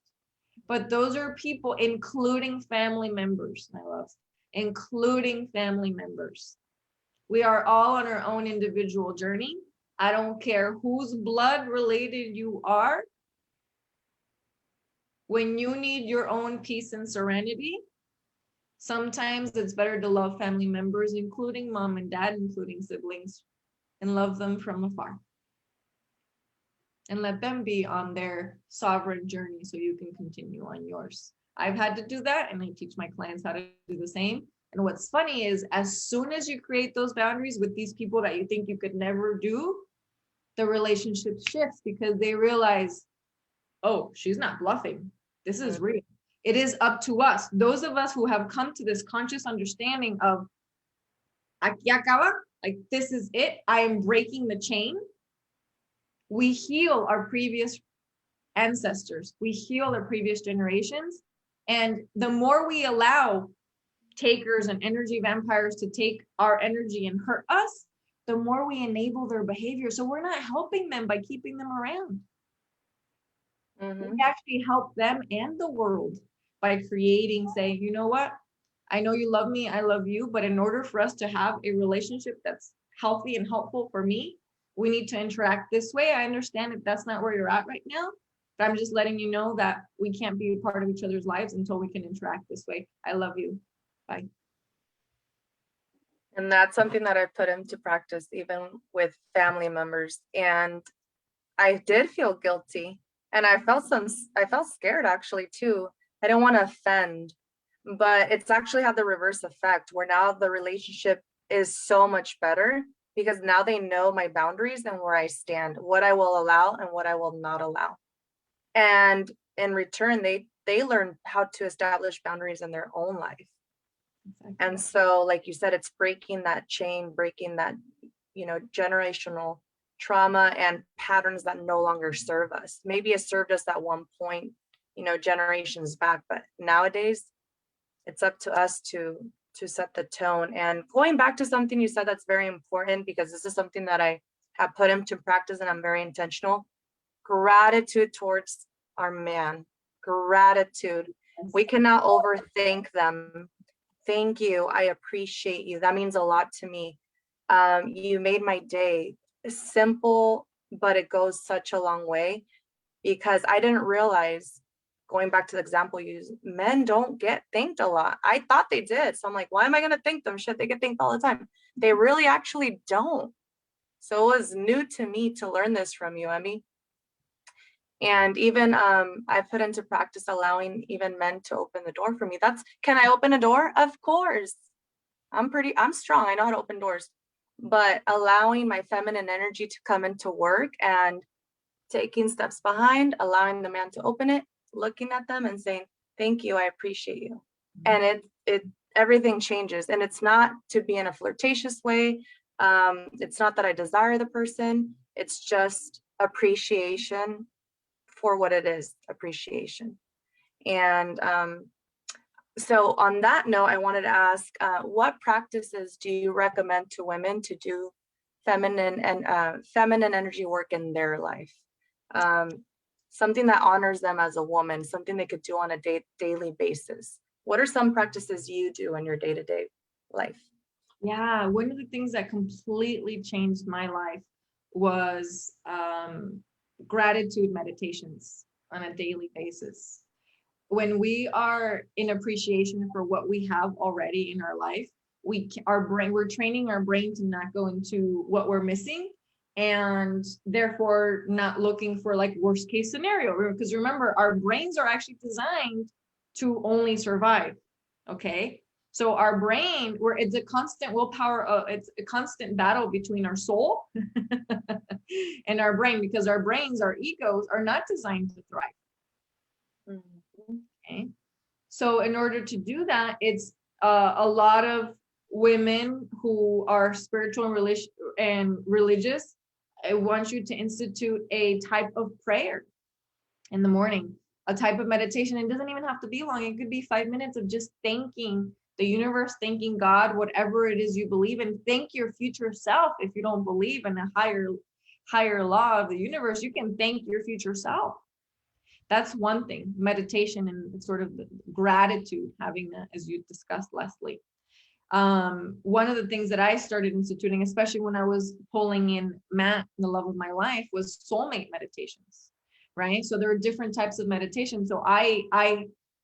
but those are people, including family members, my love, including family members. We are all on our own individual journey. I don't care whose blood related you are. When you need your own peace and serenity, sometimes it's better to love family members, including mom and dad, including siblings, and love them from afar. And let them be on their sovereign journey so you can continue on yours. I've had to do that, and I teach my clients how to do the same. And what's funny is as soon as you create those boundaries with these people that you think you could never do, the relationship shifts because they realize, oh, she's not bluffing. This is real. It is up to us. Those of us who have come to this conscious understanding of, aquí acaba, like this is it, I am breaking the chain. We heal our previous ancestors. We heal our previous generations. And the more we allow takers and energy vampires to take our energy and hurt us, the more we enable their behavior. So we're not helping them by keeping them around. We actually help them and the world by creating, saying, you know what? I know you love me, I love you, but in order for us to have a relationship that's healthy and helpful for me, we need to interact this way. I understand if that's not where you're at right now, but I'm just letting you know that we can't be a part of each other's lives until we can interact this way. I love you. Bye. And that's something that I put into practice even with family members. And I did feel guilty And I felt scared actually too. I didn't want to offend, but it's actually had the reverse effect where now the relationship is so much better because now they know my boundaries and where I stand, what I will allow and what I will not allow. And in return, they learn how to establish boundaries in their own life. Exactly. And so, like you said, it's breaking that chain, breaking that, generational trauma and patterns that no longer serve us. Maybe it served us at one point, generations back, but nowadays it's up to us to set the tone. And going back to something you said that's very important, because this is something that I have put into practice and I'm very intentional. Gratitude towards our man. Gratitude. We cannot overthink them. Thank you. I appreciate you. That means a lot to me. You made my day. Simple, but it goes such a long way, because I didn't realize, going back to the example you used, men don't get thanked a lot. I thought they did. So I'm like, why am I going to thank them? Shit, they get thanked all the time. They really actually don't. So it was new to me to learn this from you, Emmy. And even I put into practice allowing even men to open the door for me. Can I open a door? Of course. I'm strong. I know how to open doors. But allowing my feminine energy to come into work and taking steps behind, allowing the man to open it, looking at them and saying, thank you, I appreciate you. And it everything changes. And it's not to be in a flirtatious way. It's not that I desire the person. It's just appreciation for what it is, appreciation. And so on that note, I wanted to ask, what practices do you recommend to women to do feminine energy work in their life? Something that honors them as a woman, something they could do on a daily basis. What are some practices you do in your day-to-day life? Yeah, one of the things that completely changed my life was gratitude meditations on a daily basis. When we are in appreciation for what we have already in our life, we're training our brain to not go into what we're missing, and therefore not looking for like worst case scenario. Because remember, our brains are actually designed to only survive. Okay. So our brain, it's a constant willpower, it's a constant battle between our soul and our brain, because our brains, our egos, are not designed to thrive. Mm-hmm. Okay. So in order to do that, it's a lot of women who are spiritual and religious. I want you to institute a type of prayer in the morning, a type of meditation. It doesn't even have to be long. It could be 5 minutes of just thanking the universe, thanking God, whatever it is you believe in. Thank your future self. If you don't believe in a higher law of the universe, you can thank your future self. That's one thing, meditation and sort of the gratitude, having that, as you discussed, Leslie. One of the things that I started instituting, especially when I was pulling in Matt, the love of my life, was soulmate meditations, right? So there are different types of meditation. So I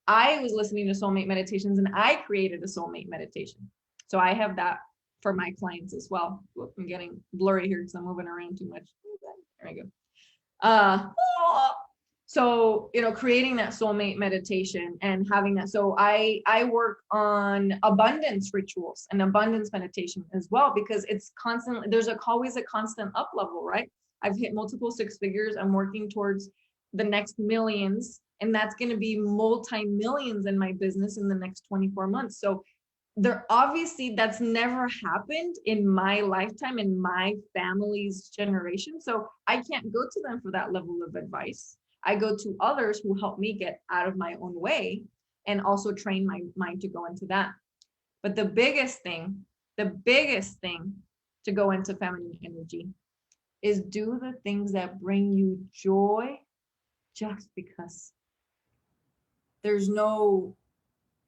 was listening to soulmate meditations, and I created a soulmate meditation. So I have that for my clients as well. Whoop, I'm getting blurry here because I'm moving around too much. There we go. So, creating that soulmate meditation and having that. So I work on abundance rituals and abundance meditation as well, because it's constantly, there's always a constant up level, right? I've hit multiple six figures. I'm working towards the next millions, and that's going to be multi-millions in my business in the next 24 months. So obviously that's never happened in my lifetime, in my family's generation. So I can't go to them for that level of advice. I go to others who help me get out of my own way and also train my mind to go into that. But the biggest thing to go into feminine energy is do the things that bring you joy, just because. There's no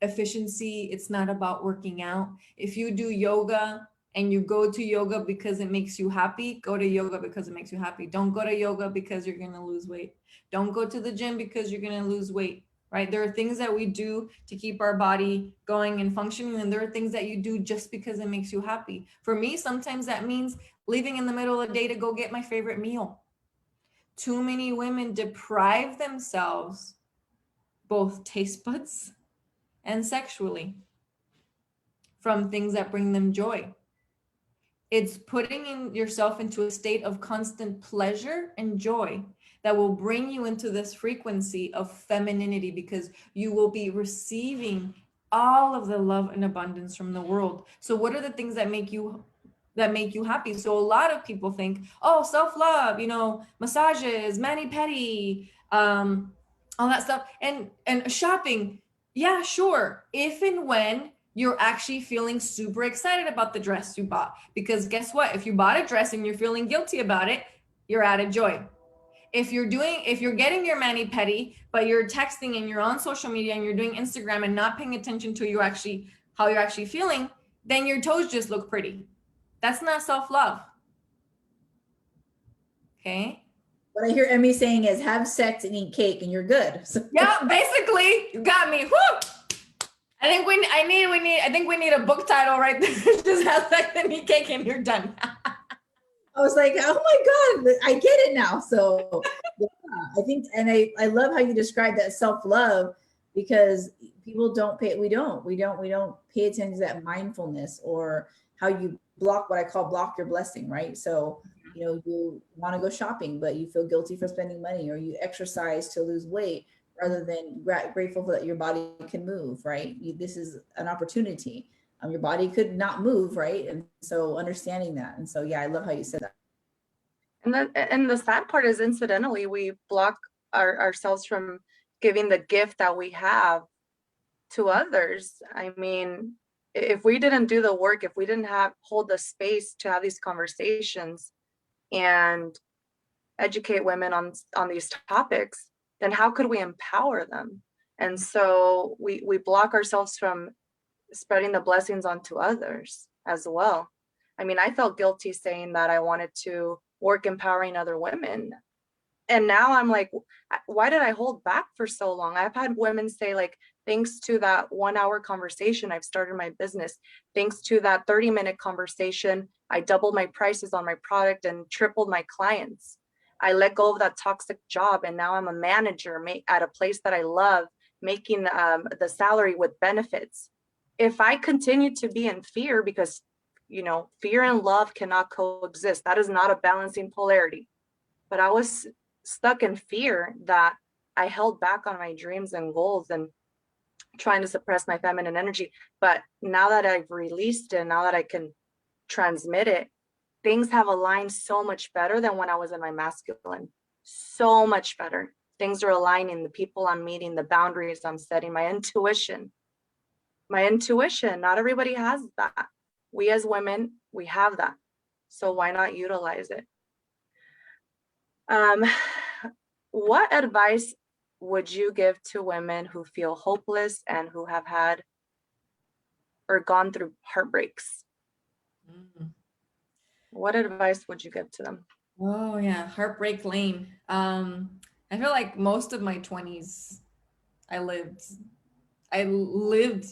efficiency. It's not about working out. If you do yoga and you go to yoga because it makes you happy, go to yoga because it makes you happy. Don't go to yoga because you're going to lose weight. Don't go to the gym because you're going to lose weight, right? There are things that we do to keep our body going and functioning, and there are things that you do just because it makes you happy. For me, sometimes that means leaving in the middle of the day to go get my favorite meal, too many women deprive themselves, both taste buds and sexually, from things that bring them joy. It's putting yourself into a state of constant pleasure and joy that will bring you into this frequency of femininity, because you will be receiving all of the love and abundance from the world. So what are the things that make you happy? So a lot of people think, oh, self-love, massages, mani-pedi, all that stuff, and shopping. Yeah, sure, if and when you're actually feeling super excited about the dress you bought. Because guess what? If you bought a dress and you're feeling guilty about it, you're out of joy. If you're getting your mani-pedi, but you're texting and you're on social media and you're doing Instagram and not paying attention to how you're actually feeling, then your toes just look pretty. That's not self-love. Okay? What I hear Emmy saying is have sex and eat cake and you're good. So. Yeah, basically, you got me. Whoo! I think we need a book title right there. Just have sex and eat cake and you're done. I was like, oh my God, I get it now. So yeah, I think, and I love how you describe that self-love, because people we don't pay attention to that mindfulness, or how you block your blessing, right? So, you want to go shopping, but you feel guilty for spending money, or you exercise to lose weight rather than grateful that your body can move, right? This is an opportunity. Your body could not move, right? And so understanding that. And so, yeah, I love how you said that. And the sad part is, incidentally, we block ourselves from giving the gift that we have to others. I mean, if we didn't do the work, if we didn't hold the space to have these conversations and educate women on these topics, then how could we empower them? And so we block ourselves from spreading the blessings onto others as well. I mean, I felt guilty saying that I wanted to work empowering other women. And now I'm like, why did I hold back for so long? I've had women say, like, thanks to that 1 hour conversation, I've started my business. Thanks to that 30-minute conversation, I doubled my prices on my product and tripled my clients. I let go of that toxic job, and now I'm a manager at a place that I love, making the salary with benefits. If I continue to be in fear, because fear and love cannot coexist, that is not a balancing polarity. But I was stuck in fear that I held back on my dreams and goals and trying to suppress my feminine energy. But now that I've released it, now that I can transmit it, things have aligned so much better than when I was in my masculine. So much better. Things are aligning, the people I'm meeting, the boundaries I'm setting, my intuition. Not everybody has that. We as women, we have that. So why not utilize it? What advice would you give to women who feel hopeless and who have had or gone through heartbreaks? What advice would you give to them? Oh yeah, heartbreak lane. I feel like most of my 20s, I lived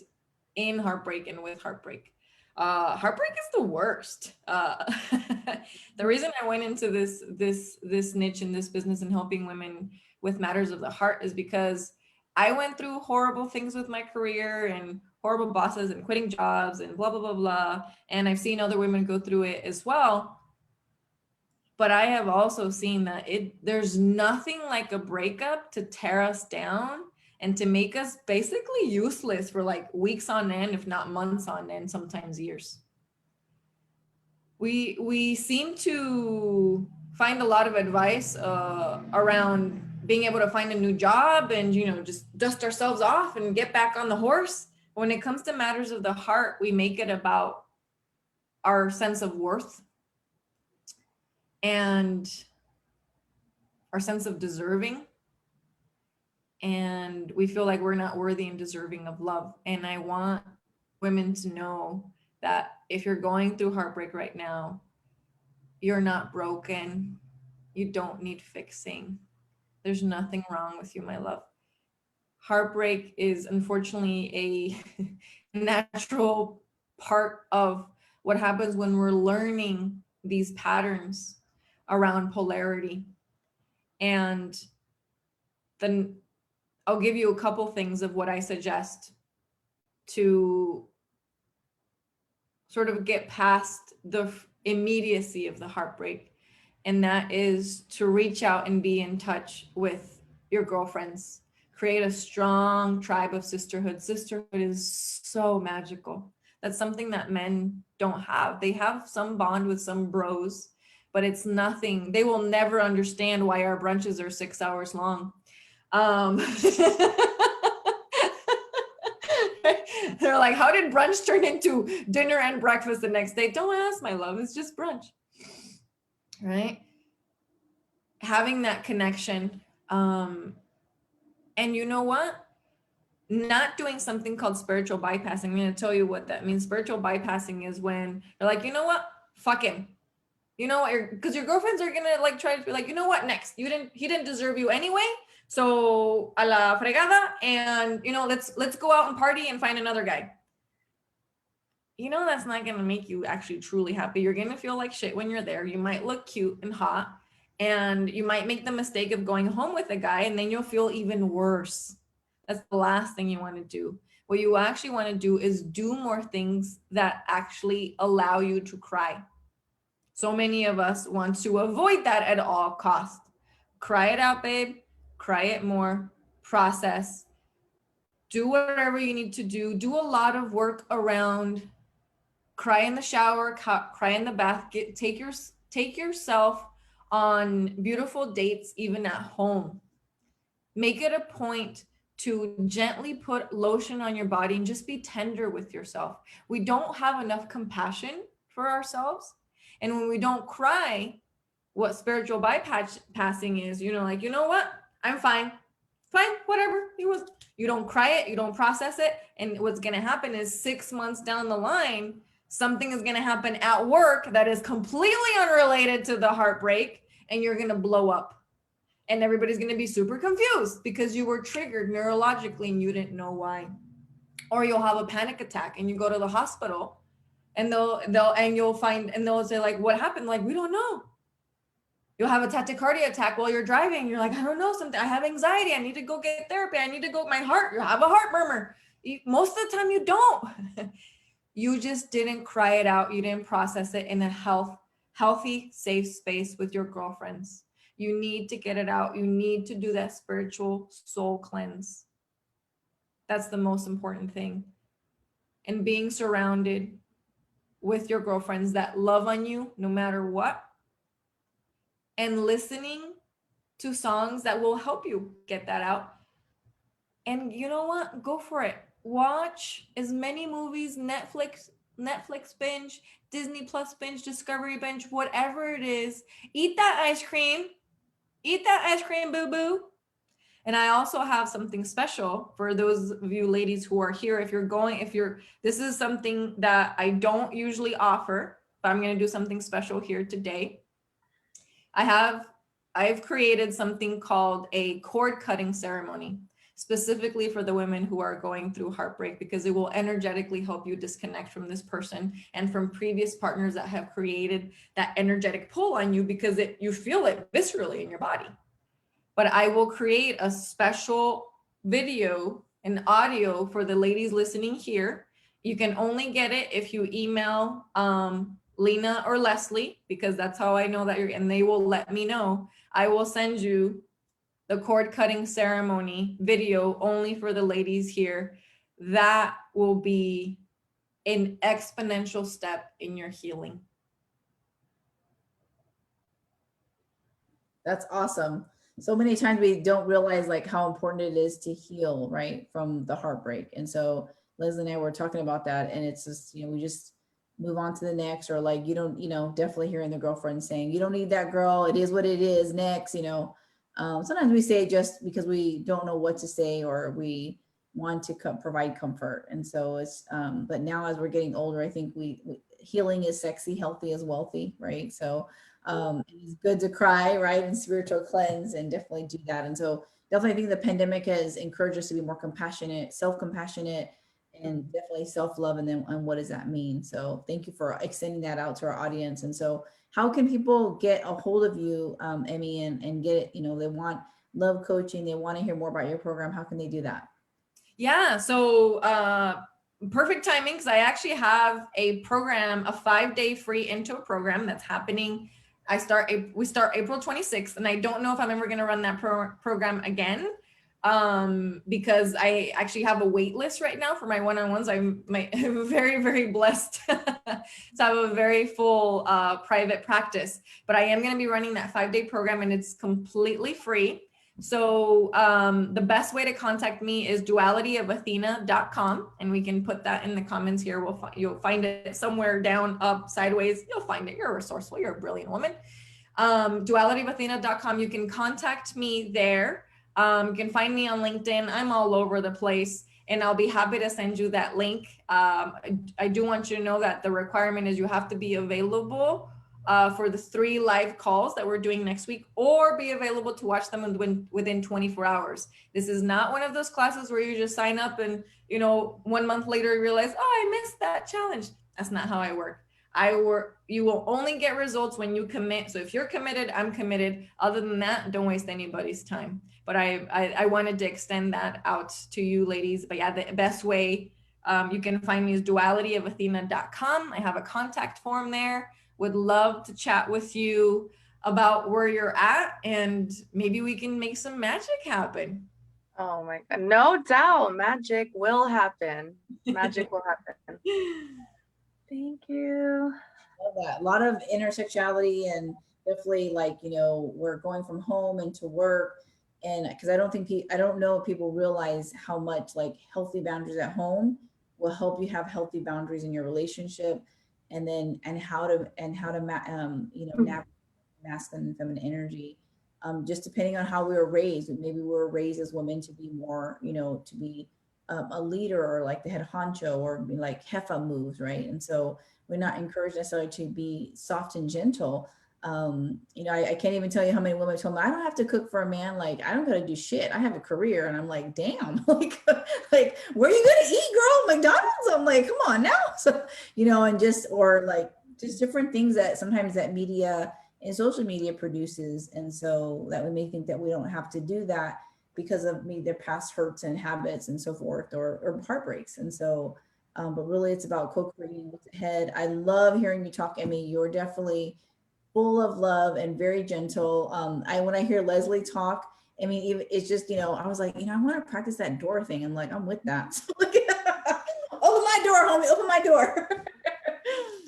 in heartbreak and with heartbreak. Heartbreak is the worst. The reason I went into this niche in this business and helping women with matters of the heart is because I went through horrible things with my career and horrible bosses and quitting jobs and blah, blah, blah, blah. And I've seen other women go through it as well. But I have also seen that there's nothing like a breakup to tear us down and to make us basically useless for like weeks on end, if not months on end, sometimes years. We seem to find a lot of advice around being able to find a new job and, just dust ourselves off and get back on the horse. When it comes to matters of the heart, we make it about our sense of worth and our sense of deserving. And we feel like we're not worthy and deserving of love. And I want women to know that if you're going through heartbreak right now, you're not broken. You don't need fixing. There's nothing wrong with you, my love. Heartbreak is unfortunately a natural part of what happens when we're learning these patterns around polarity. And then I'll give you a couple things of what I suggest to sort of get past the immediacy of the heartbreak. And that is to reach out and be in touch with your girlfriends. Create a strong tribe of sisterhood. Sisterhood is so magical. That's something that men don't have. They have some bond with some bros, but it's nothing. They will never understand why our brunches are 6 hours long. They're like, how did brunch turn into dinner and breakfast the next day? Don't ask, my love. It's just brunch. Right? Having that connection. And you know what? Not doing something called spiritual bypassing. I'm going to tell you what that means. Spiritual bypassing is when you're like, you know what? Fuck him. You know what? Because your girlfriends are going to like try to be like, you know what? Next. He didn't deserve you anyway. So a la fregada, and you know, let's go out and party and find another guy. You know, that's not going to make you actually truly happy. You're going to feel like shit when you're there. You might look cute and hot, and you might make the mistake of going home with a guy, and then you'll feel even worse. That's the last thing you want to do. What you actually want to do is do more things that actually allow you to cry. So many of us want to avoid that at all costs. Cry it out, babe. Cry it more. Process. Do whatever you need to do. Do a lot of work around. Cry in the shower. Cry in the bath. Take yourself on beautiful dates, even at home. Make it a point to gently put lotion on your body and just be tender with yourself. We don't have enough compassion for ourselves. And when we don't cry, what spiritual bypassing is, you know, like, you know what? I'm fine, whatever. You don't cry it, you don't process it. And what's going to happen is 6 months down the line, something is going to happen at work that is completely unrelated to the heartbreak, and you're going to blow up. And everybody's going to be super confused because you were triggered neurologically and you didn't know why. Or you'll have a panic attack and you go to the hospital, and they'll say like, what happened? Like, we don't know. You'll have a tachycardia attack while you're driving. You're like, I don't know, something. I have anxiety. I need to go get therapy. I need to go, my heart, you have a heart murmur. Most of the time you don't. You just didn't cry it out. You didn't process it in a healthy, safe space with your girlfriends. You need to get it out. You need to do that spiritual soul cleanse. That's the most important thing. And being surrounded with your girlfriends that love on you no matter what. And listening to songs that will help you get that out. And you know what? Go for it. Watch as many movies, Netflix binge, Disney Plus binge, Discovery binge, whatever it is. Eat that ice cream. Eat that ice cream, boo-boo. And I also have something special for those of you ladies who are here. This is something that I don't usually offer, but I'm going to do something special here today. I've created something called a cord cutting ceremony, specifically for the women who are going through heartbreak, because it will energetically help you disconnect from this person and from previous partners that have created that energetic pull on you, because you feel it viscerally in your body. But I will create a special video and audio for the ladies listening here. You can only get it if you email Lena or Leslie, because that's how I know that and they will let me know. I will send you the cord cutting ceremony video only for the ladies here. That will be an exponential step in your healing. That's awesome. So many times we don't realize like how important it is to heal, right, from the heartbreak. And so Leslie and I were talking about that, and it's just, you know, we just move on to the next, or like, you don't, you know, definitely hearing the girlfriend saying, you don't need that, girl. It is what it is. Next, you know, sometimes we say it just because we don't know what to say, or we want to provide comfort. And so it's, but now as we're getting older, I think healing is sexy, healthy is wealthy, right? So it's good to cry, right? And spiritual cleanse, and definitely do that. And so definitely I think the pandemic has encouraged us to be more compassionate, self-compassionate, and definitely self-love. And then, and what does that mean? So thank you for extending that out to our audience. And so how can people get a hold of you, Emmy, and get it, they want love coaching, they want to hear more about your program. How can they do that? Yeah, so perfect timing, because I actually have a program, a 5-day free intro program that's happening. We start April 26th, and I don't know if I'm ever going to run that program again, because I actually have a wait list right now for my one-on-ones. I'm very, very blessed to have a very full private practice, but I am going to be running that 5-day program, and it's completely free. So the best way to contact me is dualityofathena.com, and we can put that in the comments here. You'll find it somewhere down, up, sideways. You'll find it. You're resourceful. You're a brilliant woman. Dualityofathena.com. You can contact me there. You can find me on LinkedIn. I'm all over the place, and I'll be happy to send you that link. I do want you to know that the requirement is you have to be available for the 3 live calls that we're doing next week, or be available to watch them within 24 hours. This is not one of those classes where you just sign up and 1 month later you realize, oh, I missed that challenge. That's not how I work. You will only get results when you commit. So if you're committed, I'm committed. Other than that, don't waste anybody's time. But I wanted to extend that out to you ladies. But yeah, the best way you can find me is dualityofathena.com. I have a contact form there. Would love to chat with you about where you're at, and maybe we can make some magic happen. Oh my God, no doubt, magic will happen. Magic will happen. Thank you. Love that. A lot of intersectionality, and definitely we're going from home into work, and because I don't know if people realize how much healthy boundaries at home will help you have healthy boundaries in your relationship, and how to navigate masculine and feminine energy, just depending on how we were raised. Maybe we were raised as women to be more, to be a leader, or like the head honcho, or like Hefa moves, right? And so we're not encouraged necessarily to be soft and gentle. I can't even tell you how many women told me, I don't have to cook for a man. Like, I don't gotta do shit. I have a career. And I'm like, damn, like where are you gonna eat, girl? McDonald's? I'm like, come on now. So, and just different things that sometimes that media and social media produces. And so that we may think that we don't have to do that because of maybe their past hurts and habits and so forth, or heartbreaks. And so, but really it's about co-creating what's ahead. I love hearing you talk, Emmy. You're definitely full of love and very gentle. When I hear Leslie talk, I mean, even, it's just, I was like, I want to practice that door thing. And like, I'm with that. So, open my door, homie, open my door.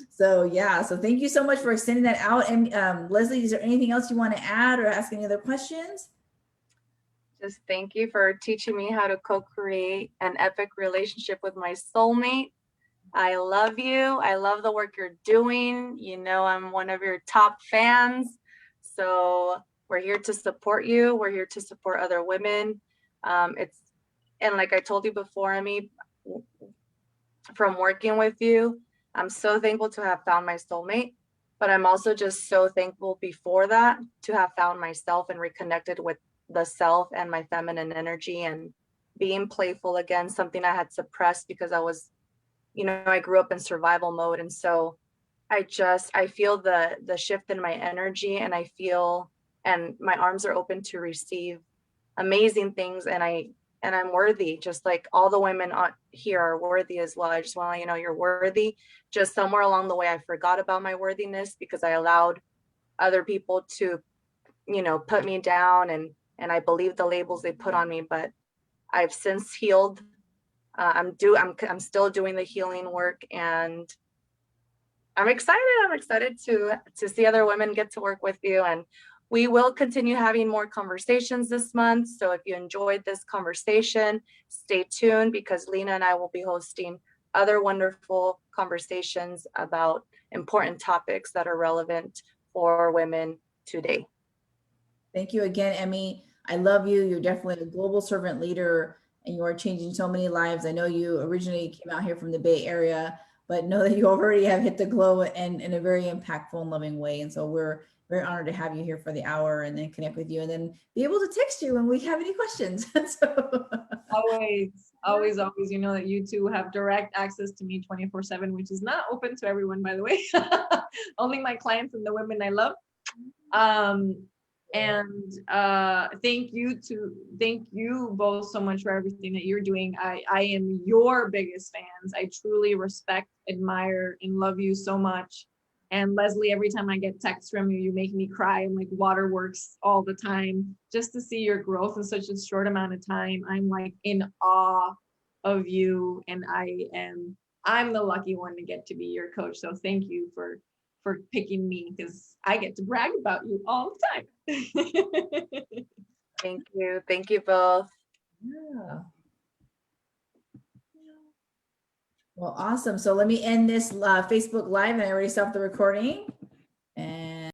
So yeah, so thank you so much for extending that out. And Leslie, is there anything else you want to add or ask any other questions? Just thank you for teaching me how to co-create an epic relationship with my soulmate. I love you. I love the work you're doing. I'm one of your top fans. So we're here to support you. We're here to support other women. And like I told you before, Emmy, from working with you, I'm so thankful to have found my soulmate, but I'm also just so thankful before that to have found myself and reconnected with the self and my feminine energy, and being playful again, something I had suppressed because I was, I grew up in survival mode. And so I feel the shift in my energy, and and my arms are open to receive amazing things. And I'm worthy, just like all the women here are worthy as well. I just want to you're worthy. Just somewhere along the way, I forgot about my worthiness because I allowed other people to, put me down, and I believe the labels they put on me. But I've since healed. I'm still doing the healing work, and I'm excited. I'm excited to see other women get to work with you, and we will continue having more conversations this month. So if you enjoyed this conversation, stay tuned, because Lena and I will be hosting other wonderful conversations about important topics that are relevant for women today. Thank you again, Emmy. I love you. You're definitely a global servant leader, and you are changing so many lives. I know you originally came out here from the Bay Area, but know that you already have hit the globe and in a very impactful and loving way. And so we're very honored to have you here for the hour and then connect with you and then be able to text you when we have any questions. So. Always, you know that you two have direct access to me 24/7, which is not open to everyone, by the way. Only my clients and the women I love. And thank you both so much for everything that you're doing. I am your biggest fans. I truly respect, admire, and love you so much. And Leslie, every time I get texts from you, you make me cry. I'm like waterworks all the time. Just to see your growth in such a short amount of time, I'm like in awe of you. And I'm the lucky one to get to be your coach. So thank you for picking me, because I get to brag about you all the time. Thank you both. Yeah. Well, awesome. So let me end this Facebook Live, and I already stopped the recording.